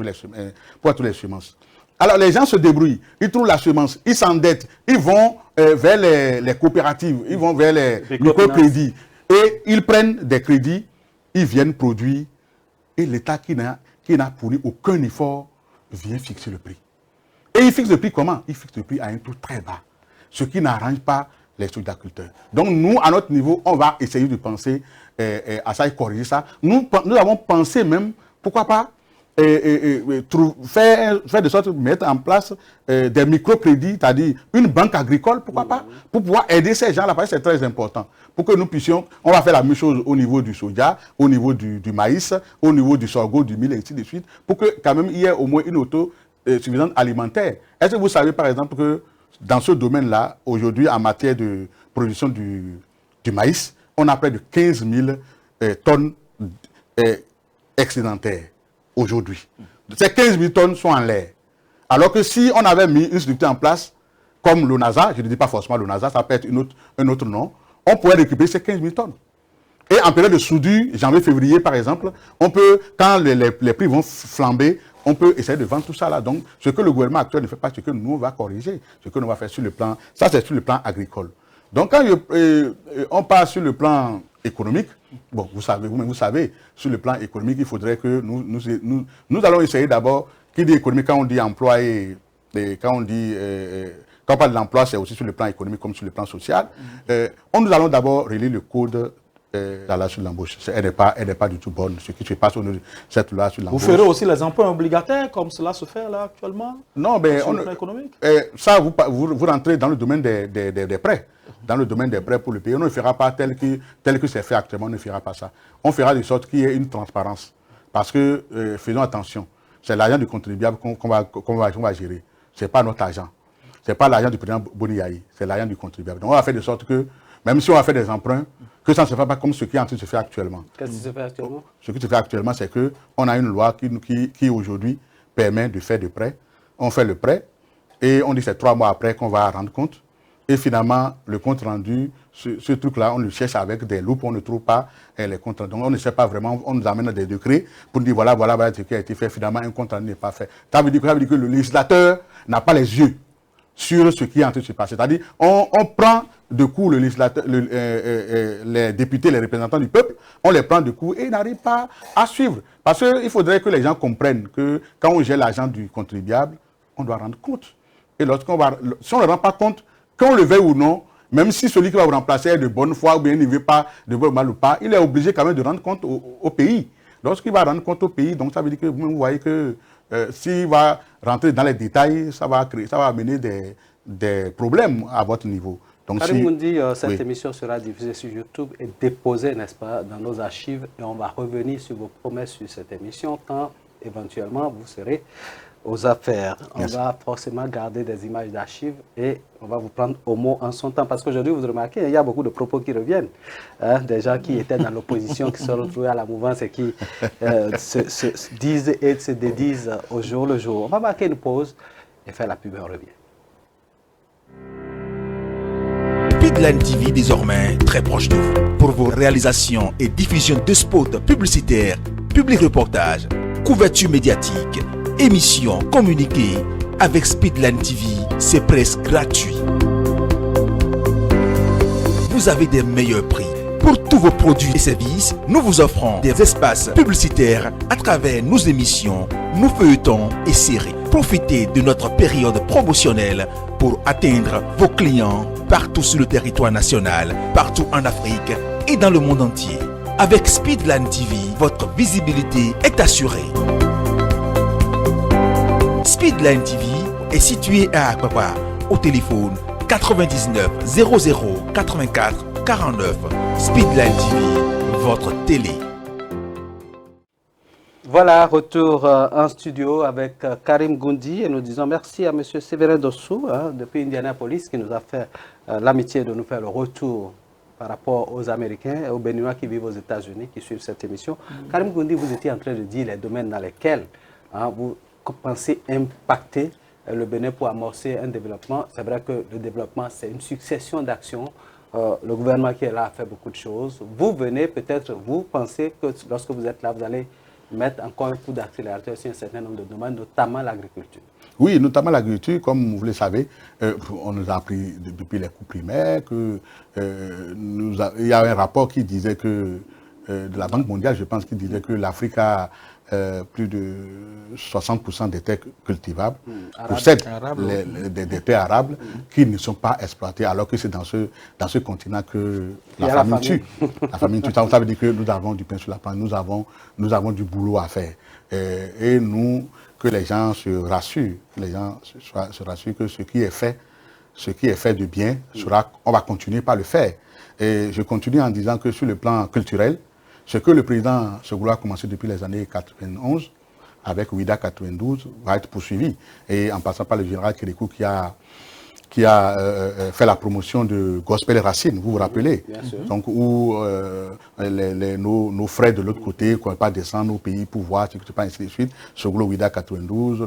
les semences. Alors, les gens se débrouillent, ils trouvent la semence, ils s'endettent, ils vont vers les coopératives, ils vont vers les microcrédits. Et ils prennent des crédits, ils viennent produire, et l'État qui n'a fourni aucun effort vient fixer le prix. Et il fixe le prix comment? Il fixe le prix à un taux très bas, ce qui n'arrange pas les sojaculteurs. Donc nous, à notre niveau, on va essayer de penser à ça et corriger ça. Nous avons pensé même, pourquoi pas, faire de sorte de mettre en place des microcrédits, c'est-à-dire une banque agricole, pourquoi pas, pour pouvoir aider ces gens-là, parce que c'est très important. Pour que nous puissions, on va faire la même chose au niveau du soja, au niveau du maïs, au niveau du sorgho, du mil, et ainsi de suite, pour que quand même il y ait au moins une autosuffisance alimentaire. Est-ce que vous savez par exemple que dans ce domaine-là, aujourd'hui, en matière de production du maïs, on a près de 15 000 tonnes excédentaires aujourd'hui. Ces 15 000 tonnes sont en l'air. Alors que si on avait mis une structure en place, comme l'ONASA, je ne dis pas forcément l'ONASA, ça peut être un autre nom, on pourrait récupérer ces 15 000 tonnes. Et en période de soudure, janvier-février par exemple, on peut, quand les prix vont flamber, on peut essayer de vendre tout ça là. Donc, ce que le gouvernement actuel ne fait pas, ce que nous, on va corriger, ce que nous va faire sur le plan, ça c'est sur le plan agricole. Donc, quand on part sur le plan économique, bon, vous savez, vous-même vous savez, sur le plan économique, il faudrait que nous allons essayer d'abord, qui dit économie, quand on dit emploi et quand on parle de l'emploi, c'est aussi sur le plan économique comme sur le plan social. Nous allons d'abord relire le code de la loi sur l'embauche. Elle n'est pas du tout bonne, ce qui se passe au niveau de cette loi sur l'embauche. Vous ferez aussi les emprunts obligataires, comme cela se fait là actuellement? Non, mais sur le plan économique? Ça, vous rentrez dans le domaine des prêts. Dans le domaine des prêts pour le pays, on ne fera pas tel que c'est fait actuellement, on ne fera pas ça. On fera de sorte qu'il y ait une transparence. Parce que, faisons attention, c'est l'argent du contribuable qu'on va gérer. Ce n'est pas notre argent. Ce n'est pas l'argent du président Boniaï, c'est l'argent du contribuable. Donc on va faire de sorte que, même si on va faire des emprunts, que ça ne se fasse pas comme ce qui est en train de se faire actuellement. Qu'est-ce qui se fait actuellement? Ce qui se fait actuellement, c'est qu'on a une loi qui aujourd'hui permet de faire des prêts. On fait le prêt et on dit c'est 3 mois après qu'on va rendre compte. Et finalement, le compte rendu, ce truc-là, on le cherche avec des loupes, on ne trouve pas les comptes rendus. Donc on ne sait pas vraiment, on nous amène des décrets pour nous dire voilà ce qui a été fait. Finalement, un compte rendu n'est pas fait. Ça veut dire que le législateur n'a pas les yeux sur ce qui est en train de se passer. C'est-à-dire, on prend de coup le législateur, les députés, les représentants du peuple, on les prend de coup et ils n'arrivent pas à suivre. Parce qu'il faudrait que les gens comprennent que quand on gère l'argent du contribuable, on doit rendre compte. Et si on ne rend pas compte, qu'on le veuille ou non, même si celui qui va vous remplacer est de bonne foi ou bien il ne veut pas de bon mal ou pas, il est obligé quand même de rendre compte au pays. Lorsqu'il va rendre compte au pays, donc ça veut dire que vous voyez que s'il va rentrer dans les détails, ça va amener des problèmes à votre niveau. Donc, Karim Moundi, cette émission sera diffusée sur YouTube et déposée, n'est-ce pas, dans nos archives. Et on va revenir sur vos promesses sur cette émission quand, éventuellement, vous serez aux affaires. Merci. On va forcément garder des images d'archives et on va vous prendre au mot en son temps. Parce qu'aujourd'hui, vous remarquez, il y a beaucoup de propos qui reviennent. Hein, des gens qui étaient dans l'opposition, qui se sont retrouvés à la mouvance et qui se disent et se dédisent au jour le jour. On va marquer une pause et faire la pub et on revient. Speedline TV désormais très proche de vous. Pour vos réalisations et diffusion de spots publicitaires, publics reportages, couverture médiatique, émissions, communiqués, avec Speedline TV, c'est presque gratuit. Vous avez des meilleurs prix. Pour tous vos produits et services, nous vous offrons des espaces publicitaires à travers nos émissions, nos feuilletons et séries. Profitez de notre période promotionnelle pour atteindre vos clients partout sur le territoire national, partout en Afrique et dans le monde entier. Avec Speedline TV, votre visibilité est assurée. Speedline TV est situé à Akpapa, au téléphone 99 00 84 49. Speedline TV, votre télé. Voilà, retour en studio avec Karim Goundi et nous disons merci à M. Séverin Dossou depuis Indianapolis qui nous a fait l'amitié de nous faire le retour par rapport aux Américains et aux Béninois qui vivent aux États-Unis, qui suivent cette émission. Karim Goundi, vous étiez en train de dire les domaines dans lesquels vous pensez impacter le Bénin pour amorcer un développement. C'est vrai que le développement, c'est une succession d'actions. Le gouvernement qui est là a fait beaucoup de choses. Vous venez peut-être, vous pensez que lorsque vous êtes là, vous allez mettre encore un coup d'accélérateur sur un certain nombre de domaines, notamment l'agriculture. Oui, notamment l'agriculture, comme vous le savez, on nous a appris depuis les cours primaires que il y a un rapport qui disait que, de la Banque mondiale, je pense, qui disait que l'Afrique a plus de 60% des terres cultivables, possède des terres arables qui ne sont pas exploitées, alors que c'est dans ce continent que la famine tue. La famine tue. Ça veut dire que nous avons du pain sur la planche, nous avons du boulot à faire. Et nous, que les gens se rassurent, que les gens se rassurent que ce qui est fait de bien, on va continuer par le faire. Et je continue en disant que sur le plan culturel, ce que le président Segoulo a commencé depuis les années 91, avec Ouida 92, va être poursuivi. Et en passant par le général Kérékou qui a fait la promotion de Gospel Racine, vous vous rappelez? Donc, où nos frères de l'autre côté ne pouvaient pas descendre au pays pour voir ce qui se passe, ainsi de suite. Segoulo Ouida 92,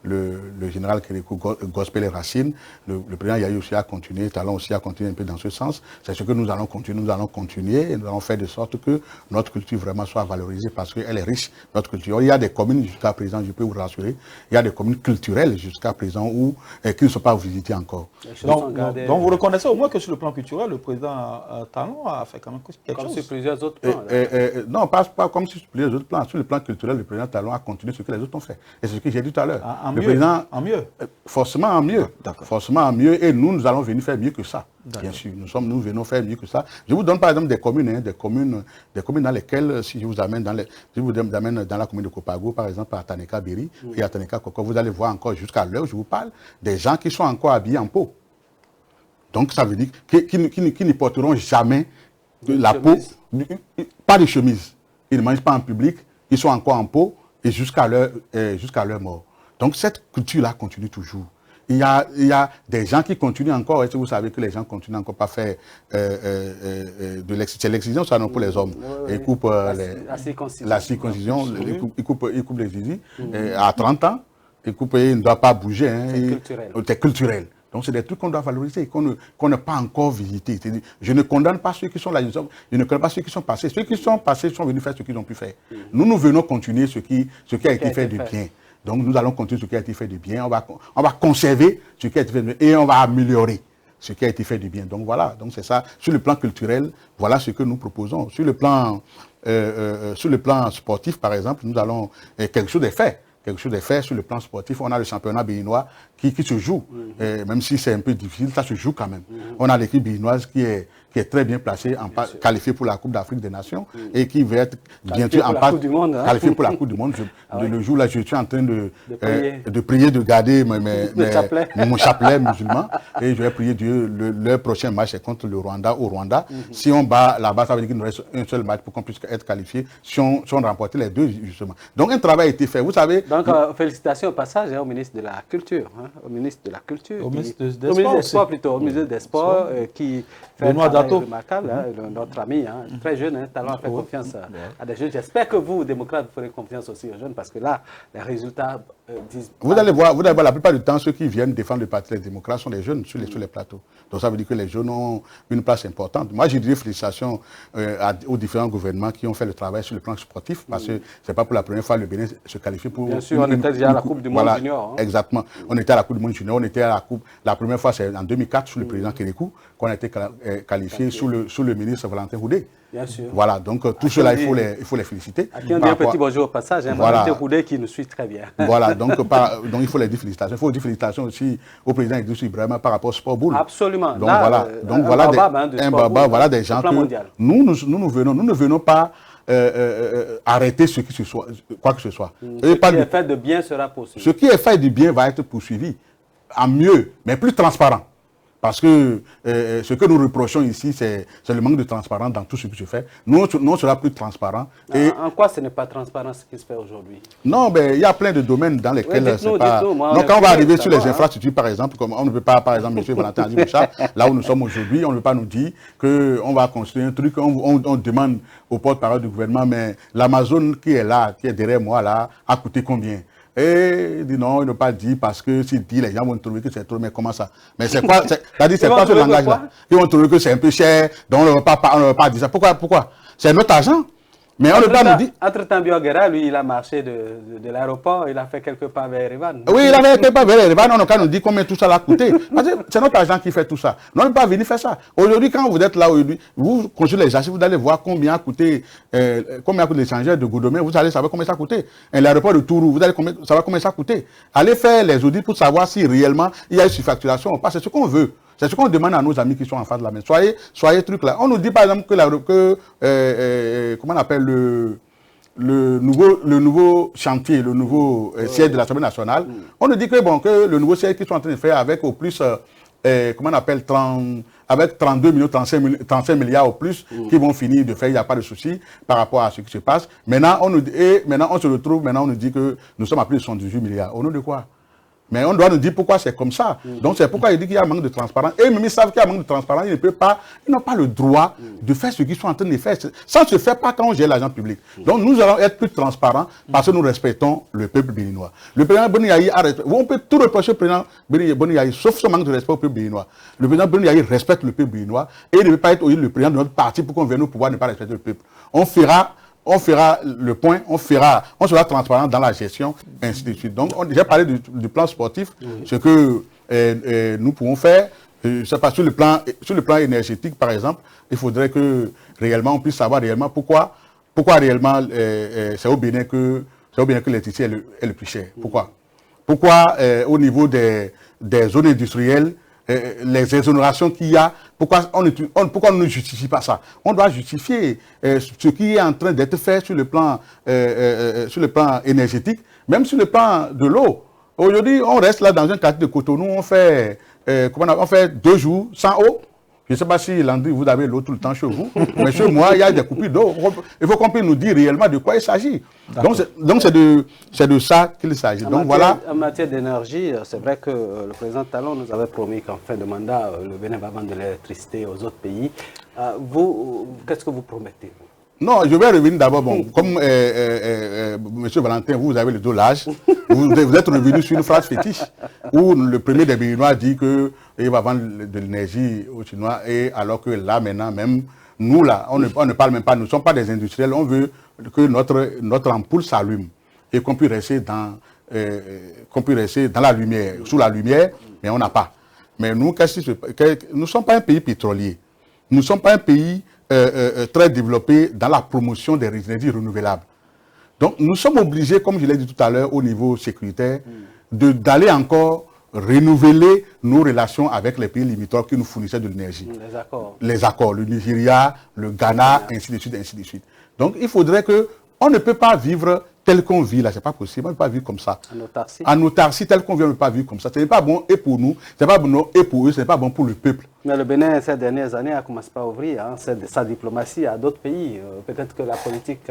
le général Kérékou Gospel Racine, le président Yahi aussi a continué, Talon aussi a continué un peu dans ce sens. C'est ce que nous allons continuer et nous allons faire de sorte que notre culture vraiment soit valorisée parce qu'elle est riche, notre culture. Il y a des communes jusqu'à présent, je peux vous rassurer, il y a des communes culturelles jusqu'à présent qui ne sont pas visitées encore. Donc vous reconnaissez au moins que sur le plan culturel, le président Talon a fait quand même quelque chose. Comme sur plusieurs autres plans. Non, pas comme sur plusieurs autres plans. Sur le plan culturel, le président Talon a continué ce que les autres ont fait. Et c'est ce que j'ai dit tout à l'heure. Le président en mieux. Forcément en mieux. Forcément en mieux. Et nous allons venir faire mieux que ça. Bien sûr, nous venons faire mieux que ça. Je vous donne par exemple des communes dans lesquelles, si je vous amène dans la commune de Kopago, par exemple à Taneka Biri et à Taneka Koko, vous allez voir encore jusqu'à l'heure où je vous parle, des gens qui sont encore habillés en peau. Donc ça veut dire qu'ils ne porteront jamais la peau, pas de chemise. Ils ne mangent pas en public, ils sont encore en peau et jusqu'à leur mort. Donc cette culture-là continue toujours. Il y a des gens qui continuent encore, est-ce que vous savez que les gens continuent encore pas faire c'est l'excision, ça non pour les hommes. Ils coupent la circoncision, ils coupent les zizi à 30 ans, ils ne doivent pas bouger. C'est culturel. Donc c'est des trucs qu'on doit valoriser, qu'on n'a pas encore visité. Je ne condamne pas ceux qui sont là, je ne condamne pas ceux qui sont passés. Ceux qui sont passés sont venus faire ce qu'ils ont pu faire. Nous venons continuer ce qui a été fait de bien. Donc nous allons continuer ce qui a été fait de bien, on va conserver ce qui a été fait de bien et on va améliorer ce qui a été fait de bien. Donc voilà, donc c'est ça. Sur le plan culturel, voilà ce que nous proposons. Sur le plan sportif, par exemple, nous allons quelque chose est fait. Quelque chose est fait sur le plan sportif. On a le championnat béninois qui se joue. Même si c'est un peu difficile, ça se joue quand même. On a l'équipe béninoise qui est qui est très bien placé, qualifié pour la Coupe d'Afrique des Nations et qui va être bientôt en passe, qualifié pour la Coupe du Monde. Le jour là, je suis en train de prier, de garder mon chapelet musulman et je vais prier Dieu. Leur prochain match est contre le Rwanda au Rwanda. Si on bat là-bas, ça veut dire qu'il nous reste un seul match pour qu'on puisse être qualifié si on remporte les deux justement. Donc un travail a été fait. Vous savez. Donc félicitations au passage au ministre de la Culture, au ministre de la Culture, au ministre des Sports plutôt, au ministre des Sports qui fait un travail remarquable, notre ami, très jeune, talent, fait confiance à des jeunes. J'espère que vous, démocrates, vous ferez confiance aussi aux jeunes parce que là, les résultats disent... Vous allez voir la plupart du temps, ceux qui viennent défendre le Parti des démocrates sont les jeunes sur les plateaux. Donc ça veut dire que les jeunes ont une place importante. Moi, je dirais félicitations aux différents gouvernements qui ont fait le travail sur le plan sportif parce que ce n'est pas pour la première fois que le Bénin se qualifie pour... Bien sûr, on était déjà à la Coupe du Monde Junior. Exactement. On était à la Coupe du Monde Junior, on était à la Coupe... La première fois, c'est en 2004, sous le président Kérékou, qu'on a été qualifié sous le ministre Valentin Houdé. Bien sûr. Voilà, donc tout cela, il faut les féliciter. À qui on dit un petit bonjour au passage, Valentin Houdé qui nous suit très bien. Voilà, donc il faut les dire félicitations. Il faut dire félicitations aussi au président Idriss Ibrahima par rapport au sport boule. Absolument. Donc là, voilà des gens que nous ne venons pas arrêter quoi que ce soit. Ce qui est fait de bien sera poursuivi. Ce qui est fait de bien va être poursuivi en mieux, mais plus transparent. Parce que ce que nous reprochons ici, c'est le manque de transparence dans tout ce qui se fait. Nous, on sera plus transparent. Et en quoi ce n'est pas transparent ce qui se fait aujourd'hui? Non, mais il y a plein de domaines dans lesquels c'est pas... Donc quand on va arriver sur les infrastructures, par exemple, comme on ne peut pas, par exemple, M. Valentin Adiboucha, là où nous sommes aujourd'hui, on ne peut pas nous dire qu'on va construire un truc, on demande au porte-parole du gouvernement, mais l'Amazon qui est là, qui est derrière moi là, a coûté combien? Et il dit non, il ne pas dit parce que s'il dit, les gens vont trouver que c'est trop, mais comment ça? Mais c'est quoi, c'est quoi ce langage-là? Ils vont trouver que c'est un peu cher, donc on ne va pas dire ça. Pourquoi? C'est notre argent. Mais on ne peut pas nous dire... Entre-temps, Bioguera, lui, il a marché de l'aéroport, il a fait quelques pas vers Erevan. Oui, il a fait quelques pas vers Erevan, on n'a qu'à nous dire combien tout ça l'a coûté. C'est notre argent qui fait tout ça. Non, on ne peut pas venir faire ça. Aujourd'hui, quand vous êtes là, vous consultez les archives, vous allez voir combien a coûté l'échangeur de Goudomé, vous allez savoir combien ça a coûté. L'aéroport de Tourou, vous allez savoir combien ça a coûté. Allez faire les audits pour savoir si réellement il y a une surfacturation ou pas. C'est ce qu'on veut. C'est ce qu'on demande à nos amis qui sont en face de la main. Soyez trucs là. On nous dit par exemple que comment on appelle le nouveau chantier, le nouveau siège de l'Assemblée nationale. On nous dit que le nouveau siège qu'ils sont en train de faire avec au plus comment on appelle avec 32 millions, 35 milliards au plus qui vont finir de faire, il n'y a pas de souci par rapport à ce qui se passe. Maintenant, on nous dit que nous sommes à plus de 118 milliards. Au nom de quoi? Mais on doit nous dire pourquoi c'est comme ça. Donc c'est pourquoi il dit qu'il y a un manque de transparence. Et même ils savent qu'il y a un manque de transparence, ils n'ont pas le droit de faire ce qu'ils sont en train de faire. Ça ne se fait pas quand on gère l'argent public. Donc nous allons être plus transparents parce que nous respectons le peuple béninois. Le président Boni Yahi on peut tout reprocher au président Boni Yahi, sauf ce manque de respect au peuple béninois. Le président Boni Yahi respecte le peuple béninois et il ne peut pas être le président de notre parti pour qu'on vienne au pouvoir ne pas respecter le peuple. On fera le point, on sera transparent dans la gestion, ainsi de suite. Donc, j'ai parlé du plan sportif, ce que nous pouvons faire. C'est pas sur le plan énergétique, par exemple, il faudrait que réellement on puisse savoir réellement pourquoi réellement c'est au Bénin que l'électricité est le plus cher. Pourquoi au niveau des zones industrielles, les exonérations qu'il y a, pourquoi on ne justifie pas ça? On doit justifier ce qui est en train d'être fait sur le plan énergétique, même sur le plan de l'eau. Aujourd'hui, on reste là dans un quartier de Cotonou, on fait 2 jours sans eau. Je ne sais pas si Landry, vous avez l'eau tout le temps chez vous, mais chez moi, il y a des coupures d'eau. Il faut qu'on puisse nous dire réellement de quoi il s'agit. Donc c'est de ça qu'il s'agit. En matière d'énergie, c'est vrai que le président Talon nous avait promis qu'en fin de mandat, le Bénin va vendre de l'électricité aux autres pays. Vous, qu'est-ce que vous promettez? Non, je vais revenir d'abord. Comme M. Valentin, vous avez le dos large, vous êtes revenu sur une phrase fétiche où le premier des Béninois dit qu'il va vendre de l'énergie aux Chinois, et alors que là, maintenant, même nous, là, on ne parle même pas, nous ne sommes pas des industriels, on veut que notre ampoule s'allume et qu'on puisse rester dans la lumière, sous la lumière, mais on n'a pas. Mais nous, nous ne sommes pas un pays pétrolier. Nous ne sommes pas un pays très développé dans la promotion des énergies renouvelables. Donc nous sommes obligés, comme je l'ai dit tout à l'heure, au niveau sécuritaire, d'aller encore renouveler nos relations avec les pays limitrophes qui nous fournissaient de l'énergie. Les accords. Les accords, le Nigeria, le Ghana, ainsi de suite, ainsi de suite. Donc, il faudrait que on ne peut pas vivre tel qu'on vit là, c'est pas possible, on ne peut pas vivre comme ça. En autarcie. En autarcie, tel qu'on vit, on ne peut pas vivre comme ça. Ce n'est pas bon et pour nous, ce n'est pas bon et pour eux, ce n'est pas bon pour le peuple. Mais le Bénin, ces dernières années, a commencé à ouvrir sa diplomatie à d'autres pays. Peut-être que la politique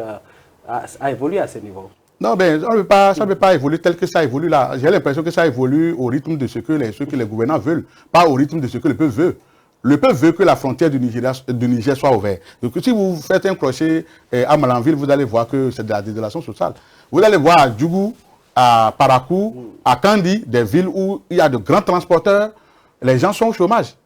a évolué à ce niveau. Non, ben, ça ne peut pas évoluer tel que ça évolue là. J'ai l'impression que ça évolue au rythme de ce que les gouvernants veulent, pas au rythme de ce que le peuple veut. Le peuple veut que la frontière du Niger soit ouverte. Donc, si vous faites un crochet à Malanville, vous allez voir que c'est de la désolation sociale. Vous allez voir à Djougou, à Parakou, à Kandi, des villes où il y a de grands transporteurs, les gens sont au chômage.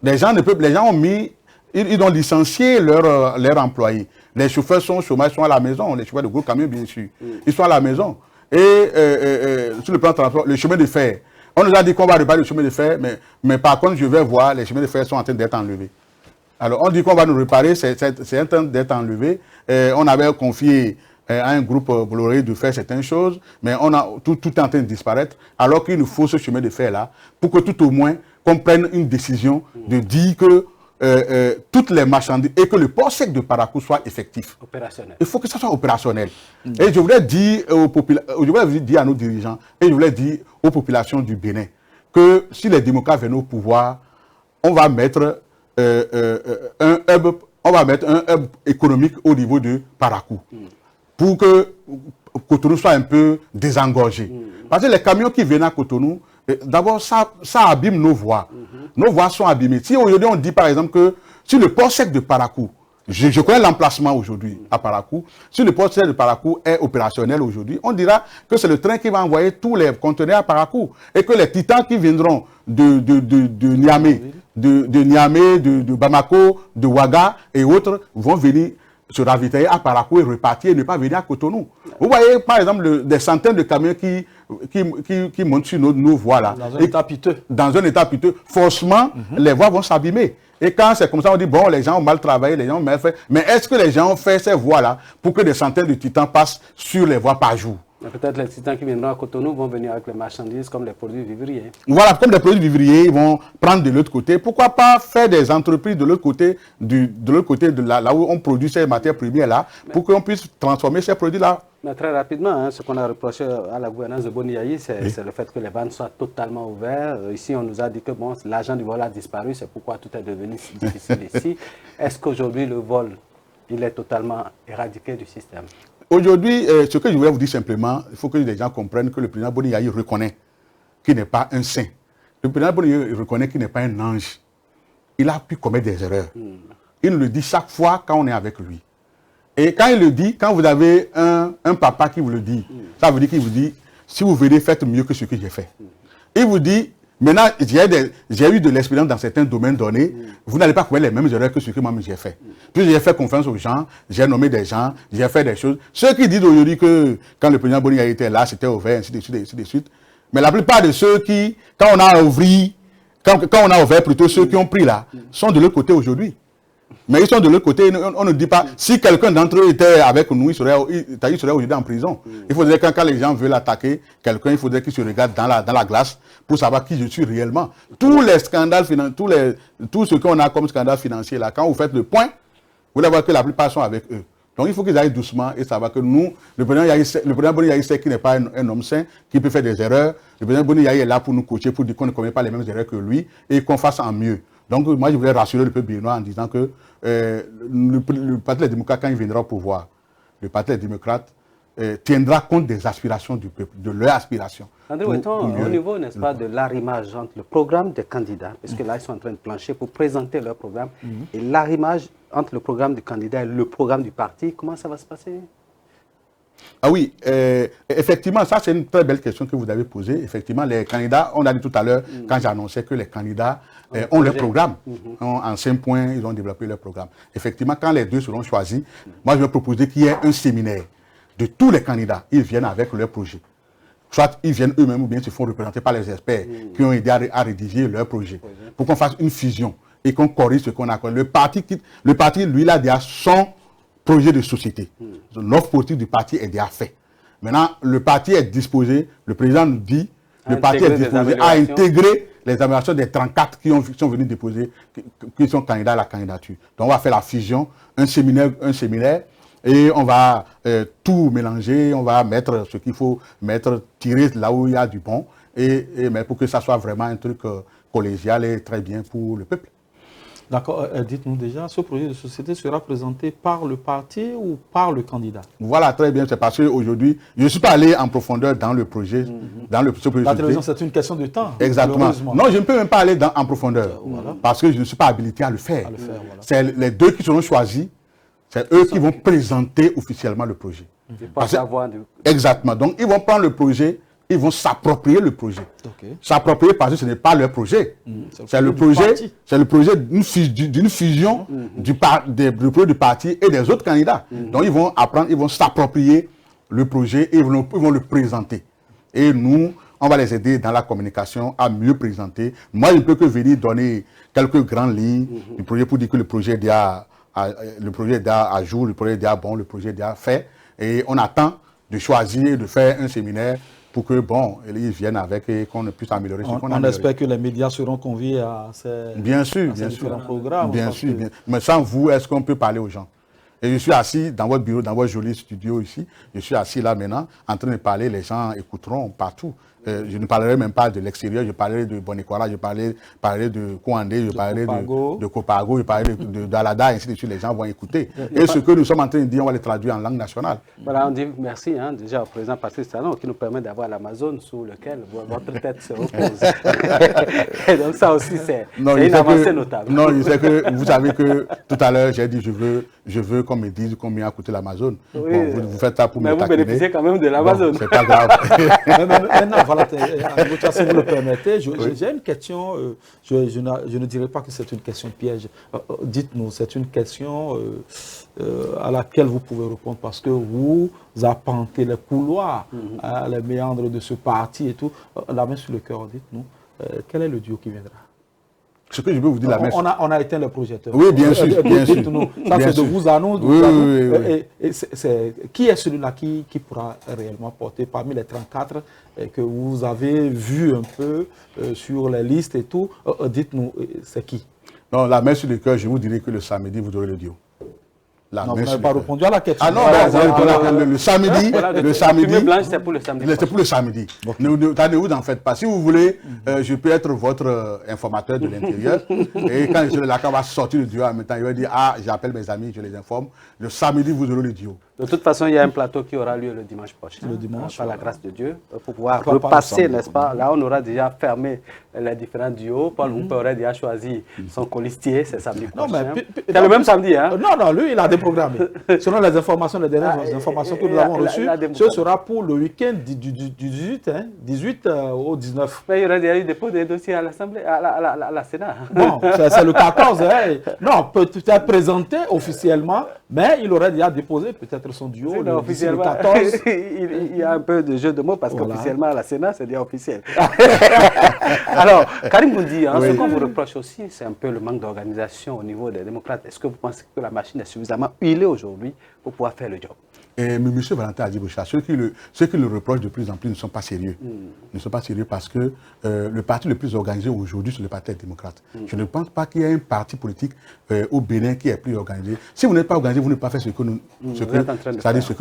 Les gens ont licencié leurs employés. Les chauffeurs sont au chômage, sont à la maison. Les chauffeurs de gros camions, bien sûr. Ils sont à la maison. Et sur le plan de transport, le chemin de fer. On nous a dit qu'on va réparer le chemin de fer, mais par contre, je vais voir, les chemins de fer sont en train d'être enlevés. Alors, on dit qu'on va nous réparer, c'est en train d'être enlevé. On avait confié à un groupe Bolloré de faire certaines choses, mais tout est en train de disparaître, alors qu'il nous faut ce chemin de fer-là, pour que tout au moins, qu'on prenne une décision de dire que toutes les marchandises et que le port sec de Parakou soit effectif. Opérationnel. Il faut que ça soit opérationnel. Et je voulais dire à nos dirigeants, et je voulais dire aux populations du Bénin, que si les démocrates viennent au pouvoir, on va mettre un hub économique au niveau de Parakou, pour que Cotonou soit un peu désengorgé. Parce que les camions qui viennent à Cotonou, d'abord, ça abîme nos voies. Nos voies sont abîmées. Si aujourd'hui on dit par exemple que si le port sec de Parakou, je connais l'emplacement aujourd'hui à Parakou, si le port sec de Parakou est opérationnel aujourd'hui, on dira que c'est le train qui va envoyer tous les conteneurs à Parakou et que les titans qui viendront de Niamey, de Bamako, de Ouaga et autres vont venir se ravitailler à Parakou et repartir et ne pas venir à Cotonou. Vous voyez par exemple des centaines de camions qui montent sur nos voies là. Dans un état piteux. Dans un état piteux. Forcément, les voies vont s'abîmer. Et quand c'est comme ça, on dit, bon, les gens ont mal travaillé, les gens ont mal fait. Mais est-ce que les gens ont fait ces voies-là pour que des centaines de titans passent sur les voies par jour? Peut-être les titans qui viendront à Cotonou vont venir avec les marchandises comme les produits vivriers. Voilà, comme des produits vivriers, ils vont prendre de l'autre côté. Pourquoi pas faire des entreprises de l'autre côté, là où on produit ces matières premières-là, pour qu'on puisse transformer ces produits-là? Mais très rapidement, ce qu'on a reproché à la gouvernance de Boni-Yayi, c'est le fait que les vannes soient totalement ouvertes. Ici, on nous a dit que bon, l'argent du vol a disparu, c'est pourquoi tout est devenu si difficile ici. Est-ce qu'aujourd'hui, le vol, il est totalement éradiqué du système? Aujourd'hui, ce que je voulais vous dire simplement, il faut que les gens comprennent que le président Boni-Yayi reconnaît qu'il n'est pas un saint. Le président Boni-Yayi reconnaît qu'il n'est pas un ange. Il a pu commettre des erreurs. Il nous le dit chaque fois quand on est avec lui. Et quand il le dit, quand vous avez un papa qui vous le dit, ça veut dire qu'il vous dit, si vous venez, faites mieux que ce que j'ai fait. Il vous dit, maintenant, j'ai eu de l'expérience dans certains domaines donnés, vous n'allez pas commettre les mêmes erreurs que ce que moi-même j'ai fait. Puis j'ai fait confiance aux gens, j'ai nommé des gens, j'ai fait des choses. Ceux qui disent aujourd'hui que quand le président Boni-Yayi était là, c'était ouvert, ainsi de suite, ainsi de suite. Mais la plupart de ceux qui, quand on a ouvert plutôt ceux qui ont pris là, sont de l'autre côté aujourd'hui. Mais ils sont de l'autre côté, on ne dit pas, si quelqu'un d'entre eux était avec nous, il serait aujourd'hui en prison. Il faudrait quand les gens veulent attaquer quelqu'un, il faudrait qu'ils se regardent dans la glace pour savoir qui je suis réellement. Tous les scandales financiers, tout ce qu'on a comme scandale financier là, quand vous faites le point, vous allez voir que la plupart sont avec eux. Donc il faut qu'ils aillent doucement et savoir que nous, le président Boni-Yayi sait qu'il n'est pas un homme sain, qui peut faire des erreurs. Le président Boni-Yayi est là pour nous coacher, pour dire qu'on ne commet pas les mêmes erreurs que lui et qu'on fasse en mieux. Donc moi je voulais rassurer le peuple béninois en disant que le Parti des démocrates, quand il viendra au pouvoir, le Parti des démocrates tiendra compte des aspirations du peuple, de leurs aspirations. André Ouetton, au niveau, n'est-ce pas, de l'arrimage entre le programme des candidats, parce que là, ils sont en train de plancher pour présenter leur programme, et l'arrimage entre le programme du candidat et le programme du parti, comment ça va se passer? Ah oui, effectivement, ça c'est une très belle question que vous avez posée. Effectivement, les candidats, on a dit tout à l'heure, quand j'annonçais que les candidats ont leur programme. En 5 points, ils ont développé leur programme. Effectivement, quand les deux seront choisis, moi je vais proposer qu'il y ait un séminaire de tous les candidats. Ils viennent avec leur projet. Soit ils viennent eux-mêmes ou bien se font représenter par les experts qui ont aidé à rédiger leur projet. Pour qu'on fasse une fusion et qu'on corrige ce qu'on a. Le parti, lui, il a déjà son projet de société. L'offre politique du parti est déjà faite. Maintenant, le parti est disposé, le président nous dit, le parti est disposé à intégrer les améliorations des 34 qui sont venus déposer, qui sont candidats à la candidature. Donc on va faire la fusion, un séminaire, et on va tout mélanger, on va mettre ce qu'il faut mettre, tirer là où il y a du bon, mais pour que ça soit vraiment un truc collégial et très bien pour le peuple. D'accord, dites-nous déjà, ce projet de société sera présenté par le parti ou par le candidat? Voilà, très bien, c'est parce qu'aujourd'hui, je ne suis pas allé en profondeur dans le projet, ce projet. La télévision, c'est une question de temps. Exactement. Non, je ne peux même pas aller en profondeur, parce que je ne suis pas habilité à le faire. Voilà. C'est les deux qui seront choisis, c'est eux qui vont présenter officiellement le projet. Exactement, donc ils vont prendre le projet, ils vont s'approprier le projet. S'approprier parce que ce n'est pas leur projet. C'est le projet d'une fusion du projet du parti et des autres candidats. Donc ils vont apprendre, ils vont s'approprier le projet et ils vont le présenter. Et nous, on va les aider dans la communication à mieux présenter. Moi, je ne peux que venir donner quelques grandes lignes du projet pour dire que le projet est déjà à jour, le projet est déjà bon, le projet est déjà fait. Et on attend de choisir, de faire un séminaire pour que, ils viennent avec et qu'on puisse améliorer ce qu'on a. On espère que les médias seront conviés à ces différents programmes. Bien sûr. Mais sans vous, est-ce qu'on peut parler aux gens? Et je suis assis dans votre bureau, dans votre joli studio ici. Je suis assis là maintenant, en train de parler. Les gens écouteront partout. Je ne parlerai même pas de l'extérieur. Je parlerai de Bonekwara, je parlerai de Kouandé, je parlerai de Kopago, je parlerai de Dalada, ainsi de suite. Les gens vont écouter. Et ce que nous sommes en train de dire, on va le traduire en langue nationale. Voilà, on dit merci déjà au président Patrice Talon qui nous permet d'avoir l'Amazone sous lequel votre tête se repose. Et donc ça aussi, c'est une avancée notable. Non, je sais que vous savez que tout à l'heure, j'ai dit je veux qu'on me dise combien a coûté l'Amazone. Oui, vous faites ça pour me taquiner. Mais vous bénéficiez quand même de l'Amazone. C'est pas grave. Maintenant, voilà, si vous le permettez, j'ai une question, je ne dirais pas que c'est une question piège. Dites-nous, c'est une question à laquelle vous pouvez répondre parce que vous arpentez les couloirs, les méandres de ce parti et tout. La main sur le cœur, dites-nous, quel est le duo qui viendra? Ce que je peux vous dire, on a éteint le projecteur. Oui, bien sûr. Ça, c'est de vous à nous. Oui. Qui est celui-là qui pourra réellement porter parmi les 34 que vous avez vu un peu sur les listes et tout? Dites-nous, c'est qui? Non, la main sur le cœur, je vous dirai que le samedi, vous aurez le duo. Non, vous n'avez pas répondu à la question. Ah non, le samedi. Blanche, c'est pour le samedi. C'est pour le samedi. Ne vous en faites pas. Si vous voulez, je peux être votre informateur de l'intérieur. Et quand je serai là, quand on va sortir le duo en même temps, il va dire, j'appelle mes amis, je les informe. Le samedi, vous aurez le duo. De toute façon, il y a un plateau qui aura lieu le dimanche prochain. Le dimanche. Par la grâce de Dieu, pour pouvoir repasser, n'est-ce pas? Là, on aura déjà fermé les différents duos. Paul Houpe aurait déjà choisi son colistier, c'est samedi prochain. C'est le même samedi, hein? Non, lui, il a déprogrammé. Selon les informations, les dernières informations que nous avons reçues, ce sera pour le week-end du 18 au 19. Mais il y aurait déjà eu dépôt des dossiers à l'Assemblée, à la Sénat. Bon, c'est le 14. Non, peut-être présenté officiellement, mais il aurait déjà déposé peut-être son duo le 14. Il y a un peu de jeu de mots parce qu'officiellement à la Sénat, c'est déjà officiel. Alors, Karim Boundi, ce qu'on vous reproche aussi, c'est un peu le manque d'organisation au niveau des démocrates. Est-ce que vous pensez que la machine est suffisamment huilée aujourd'hui pour pouvoir faire le job? Mais M. Valentin Adji-Boucha, ceux qui le reprochent de plus en plus ne sont pas sérieux. Ne sont pas sérieux parce que le parti le plus organisé aujourd'hui, c'est le Parti démocrate. Je ne pense pas qu'il y ait un parti politique au Bénin qui est plus organisé. Si vous n'êtes pas organisé, vous ne pouvez pas faire ce que nous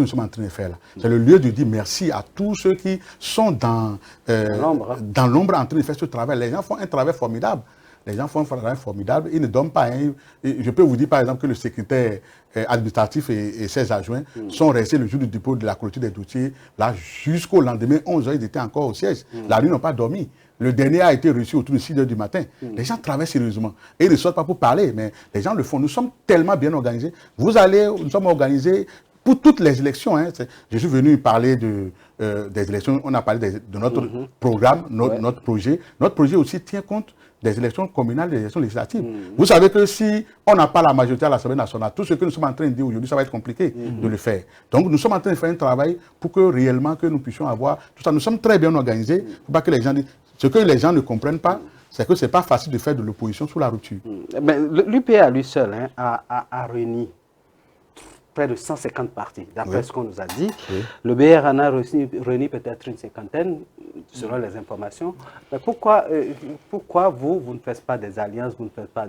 sommes en train de faire là. C'est le lieu de dire merci à tous ceux qui sont dans l'ombre en train de faire ce travail. Les gens font un travail formidable. Les gens font un travail formidable, ils ne dorment pas. Je peux vous dire par exemple que le secrétaire administratif et ses adjoints sont restés le jour du dépôt de la clôture des dossiers, là jusqu'au lendemain, 11h, ils étaient encore au siège. La nuit, ils n'ont pas dormi. Le dernier a été reçu autour de 6h du matin. Les gens travaillent sérieusement. Et ils ne sortent pas pour parler, mais les gens le font. Nous sommes tellement bien organisés. Nous sommes organisés pour toutes les élections. Je suis venu parler des élections, on a parlé de notre programme, notre projet. Notre projet aussi tient compte des élections communales, des élections législatives. Vous savez que si on n'a pas la majorité à l'Assemblée nationale, tout ce que nous sommes en train de dire aujourd'hui, ça va être compliqué de le faire. Donc nous sommes en train de faire un travail pour que réellement que nous puissions avoir tout ça. Nous sommes très bien organisés. Il ne faut pas que les gens disent. Ce que les gens ne comprennent pas, c'est que ce n'est pas facile de faire de l'opposition sous la rupture. L'UPA à lui seul a réuni près de 150 partis, d'après ce qu'on nous a dit. Le BR en a réuni peut-être une cinquantaine. selon les informations. Mais pourquoi vous ne faites pas des alliances, vous ne faites pas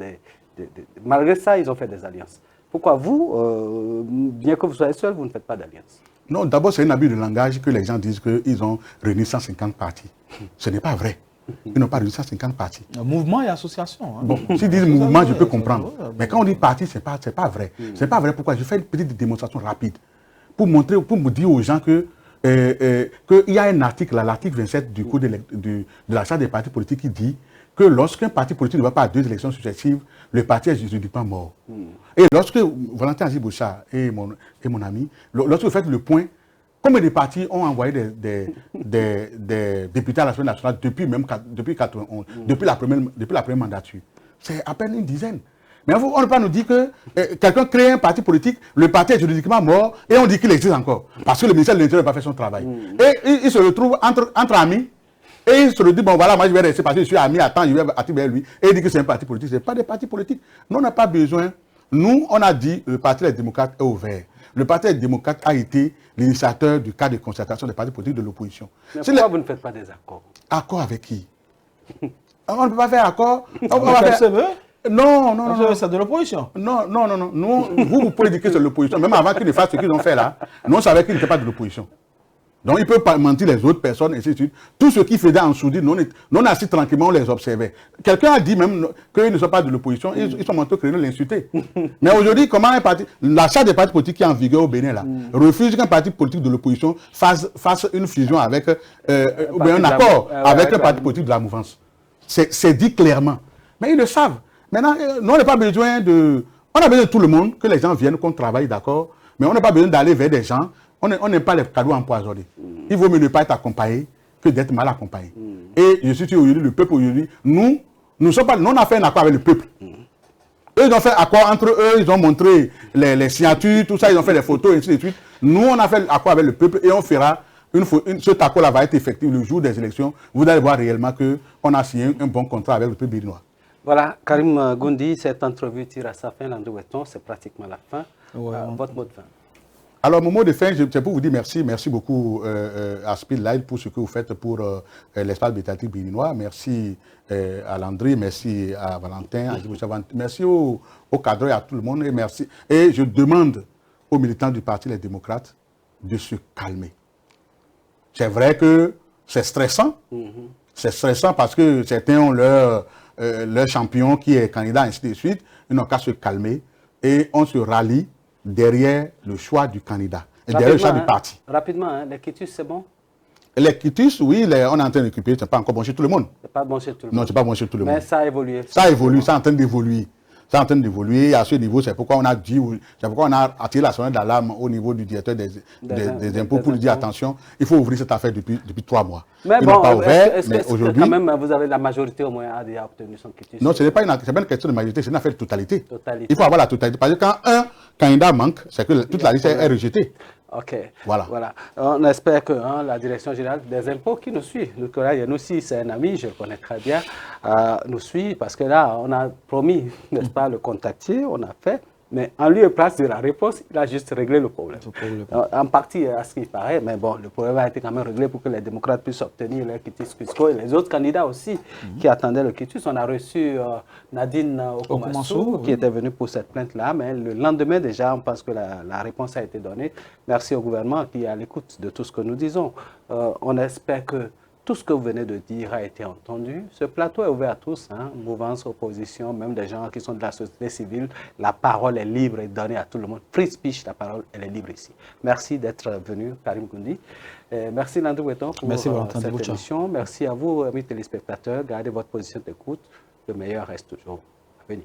malgré ça, ils ont fait des alliances. Pourquoi vous, bien que vous soyez seul, vous ne faites pas d'alliance? Non, d'abord, c'est un abus de langage que les gens disent qu'ils ont réuni 150 partis. Ce n'est pas vrai. Ils n'ont pas réuni 150 partis. Mouvement et association. Hein. Bon, s'ils disent mouvement, je peux comprendre. Mais quand on dit parti, ce n'est pas vrai. Ce n'est pas vrai. Pourquoi? Je fais une petite démonstration rapide pour montrer, pour me dire aux gens que qu'il y a un article, l'article 27 du Code de la Charte des partis politiques qui dit que lorsqu'un parti politique ne va pas à 2 élections successives, le parti est juridiquement mort. Et lorsque Valentin Aziz-Bouchard et mon ami, lorsque vous faites le point, combien de partis ont envoyé des députés à l'Assemblée nationale depuis 1991, depuis la première mandature? C'est à peine une dizaine. Mais on ne peut pas nous dire que quelqu'un crée un parti politique, le parti est juridiquement mort et on dit qu'il existe encore. Parce que le ministère de l'Intérieur n'a pas fait son travail. Et il se retrouve entre amis. Et il se dit, bon voilà, moi je vais rester parce que je suis ami, attends, je vais attirer vers lui. Et il dit que c'est un parti politique. Ce n'est pas des partis politiques. Nous, on n'a pas besoin. Nous, on a dit, le Parti des démocrates est ouvert. Le Parti des démocrates a été l'initiateur du cas de concertation des partis politiques de l'opposition. Mais pourquoi vous ne faites pas des accords? Accord avec qui? On ne peut pas faire accord. Non. C'est de l'opposition. Non. Vous pouvez dire que c'est l'opposition. Même avant qu'ils ne fassent ce qu'ils ont fait là, nous, on savait qu'ils n'étaient pas de l'opposition. Donc, ils ne peuvent pas mentir les autres personnes, et ainsi de suite. Tout ce qu'ils faisaient en sourdine, non assis tranquillement, on les observait. Quelqu'un a dit même qu'ils ne sont pas de l'opposition, ils sont montés au créneau l'insulter. Mais aujourd'hui, comment un parti, la charte des partis politiques qui est en vigueur au Bénin, là, refuse qu'un parti politique de l'opposition fasse une fusion avec, ou bien un accord avec un parti politique de la mouvance. C'est dit clairement. Mais ils le savent. Maintenant, nous, on n'a pas besoin de... On a besoin de tout le monde, que les gens viennent, qu'on travaille, d'accord, mais on n'a pas besoin d'aller vers des gens. On n'aime pas les cadeaux empoisonnés. Il vaut mieux ne pas être accompagné que d'être mal accompagné. Et je suis sûr aujourd'hui, le peuple aujourd'hui, nous sommes pas, nous on a fait un accord avec le peuple. Eux, ils ont fait un accord entre eux, ils ont montré les signatures, tout ça, ils ont fait les photos, et ainsi de suite. Nous, on a fait un accord avec le peuple et on fera, cet accord-là va être effectif le jour des élections. Vous allez voir réellement qu'on a signé un bon contrat avec le peuple béninois. Voilà, Karim Goundi, cette entrevue tire à sa fin, Landry Wetton, c'est pratiquement la fin. Votre mot de fin. Alors, mon mot de fin, c'est pour vous dire merci. Merci beaucoup à Speed Light pour ce que vous faites pour l'espace médiatique béninois. Merci à Landry, merci à Valentin, merci aux cadres et à tout le monde. Et merci. Et je demande aux militants du Parti Les Démocrates de se calmer. C'est vrai que c'est stressant. C'est stressant parce que certains ont leur champion qui est candidat, ainsi de suite. Ils n'ont qu'à se calmer et on se rallie derrière le choix du candidat et derrière le choix du parti. Rapidement, les quitus, c'est bon? Les quitus, oui, on est en train de récupérer, ce n'est pas encore bon chez tout le monde. C'est pas bon chez tout le monde. Non, ce n'est pas bon chez tout le monde. Mais ça a évolué. Ça évolue, ça est en train d'évoluer. C'est en train d'évoluer. À ce niveau, c'est pourquoi on a dit, c'est pourquoi on a attiré la sonnette d'alarme au niveau du directeur des impôts pour lui dire attention, il faut ouvrir cette affaire depuis 3 mois. Mais ils bon, n'ont pas ouvert, mais aujourd'hui. Quand même, vous avez la majorité au moins à déjà obtenu son quitus. Non, ce n'est pas une question de majorité, c'est une affaire de totalité. Il faut avoir la totalité. Parce que quand un candidat manque, c'est que toute la liste est rejetée. Ok. Voilà. On espère que la Direction générale des impôts qui nous suit, nous aussi, c'est un ami, je le connais très bien, nous suit parce que là, on a promis, n'est-ce pas, le contacter, on a fait, mais en lieu et place de la réponse, il a juste réglé le problème. En partie, à ce qu'il paraît, mais bon, le problème a été quand même réglé pour que les démocrates puissent obtenir leur quitus fiscaux et les autres candidats aussi qui attendaient le quitus. On a reçu Nadine Okomassou qui était venue pour cette plainte-là, mais le lendemain déjà, on pense que la réponse a été donnée. Merci au gouvernement qui est à l'écoute de tout ce que nous disons. On espère que tout ce que vous venez de dire a été entendu. Ce plateau est ouvert à tous, mouvance, opposition, même des gens qui sont de la société civile. La parole est libre et donnée à tout le monde. Free speech, la parole, elle est libre ici. Merci d'être venu, Karim Goundi. Merci Landry Wetton pour cette émission. Merci à vous, amis téléspectateurs. Gardez votre position d'écoute. Le meilleur reste toujours à venir.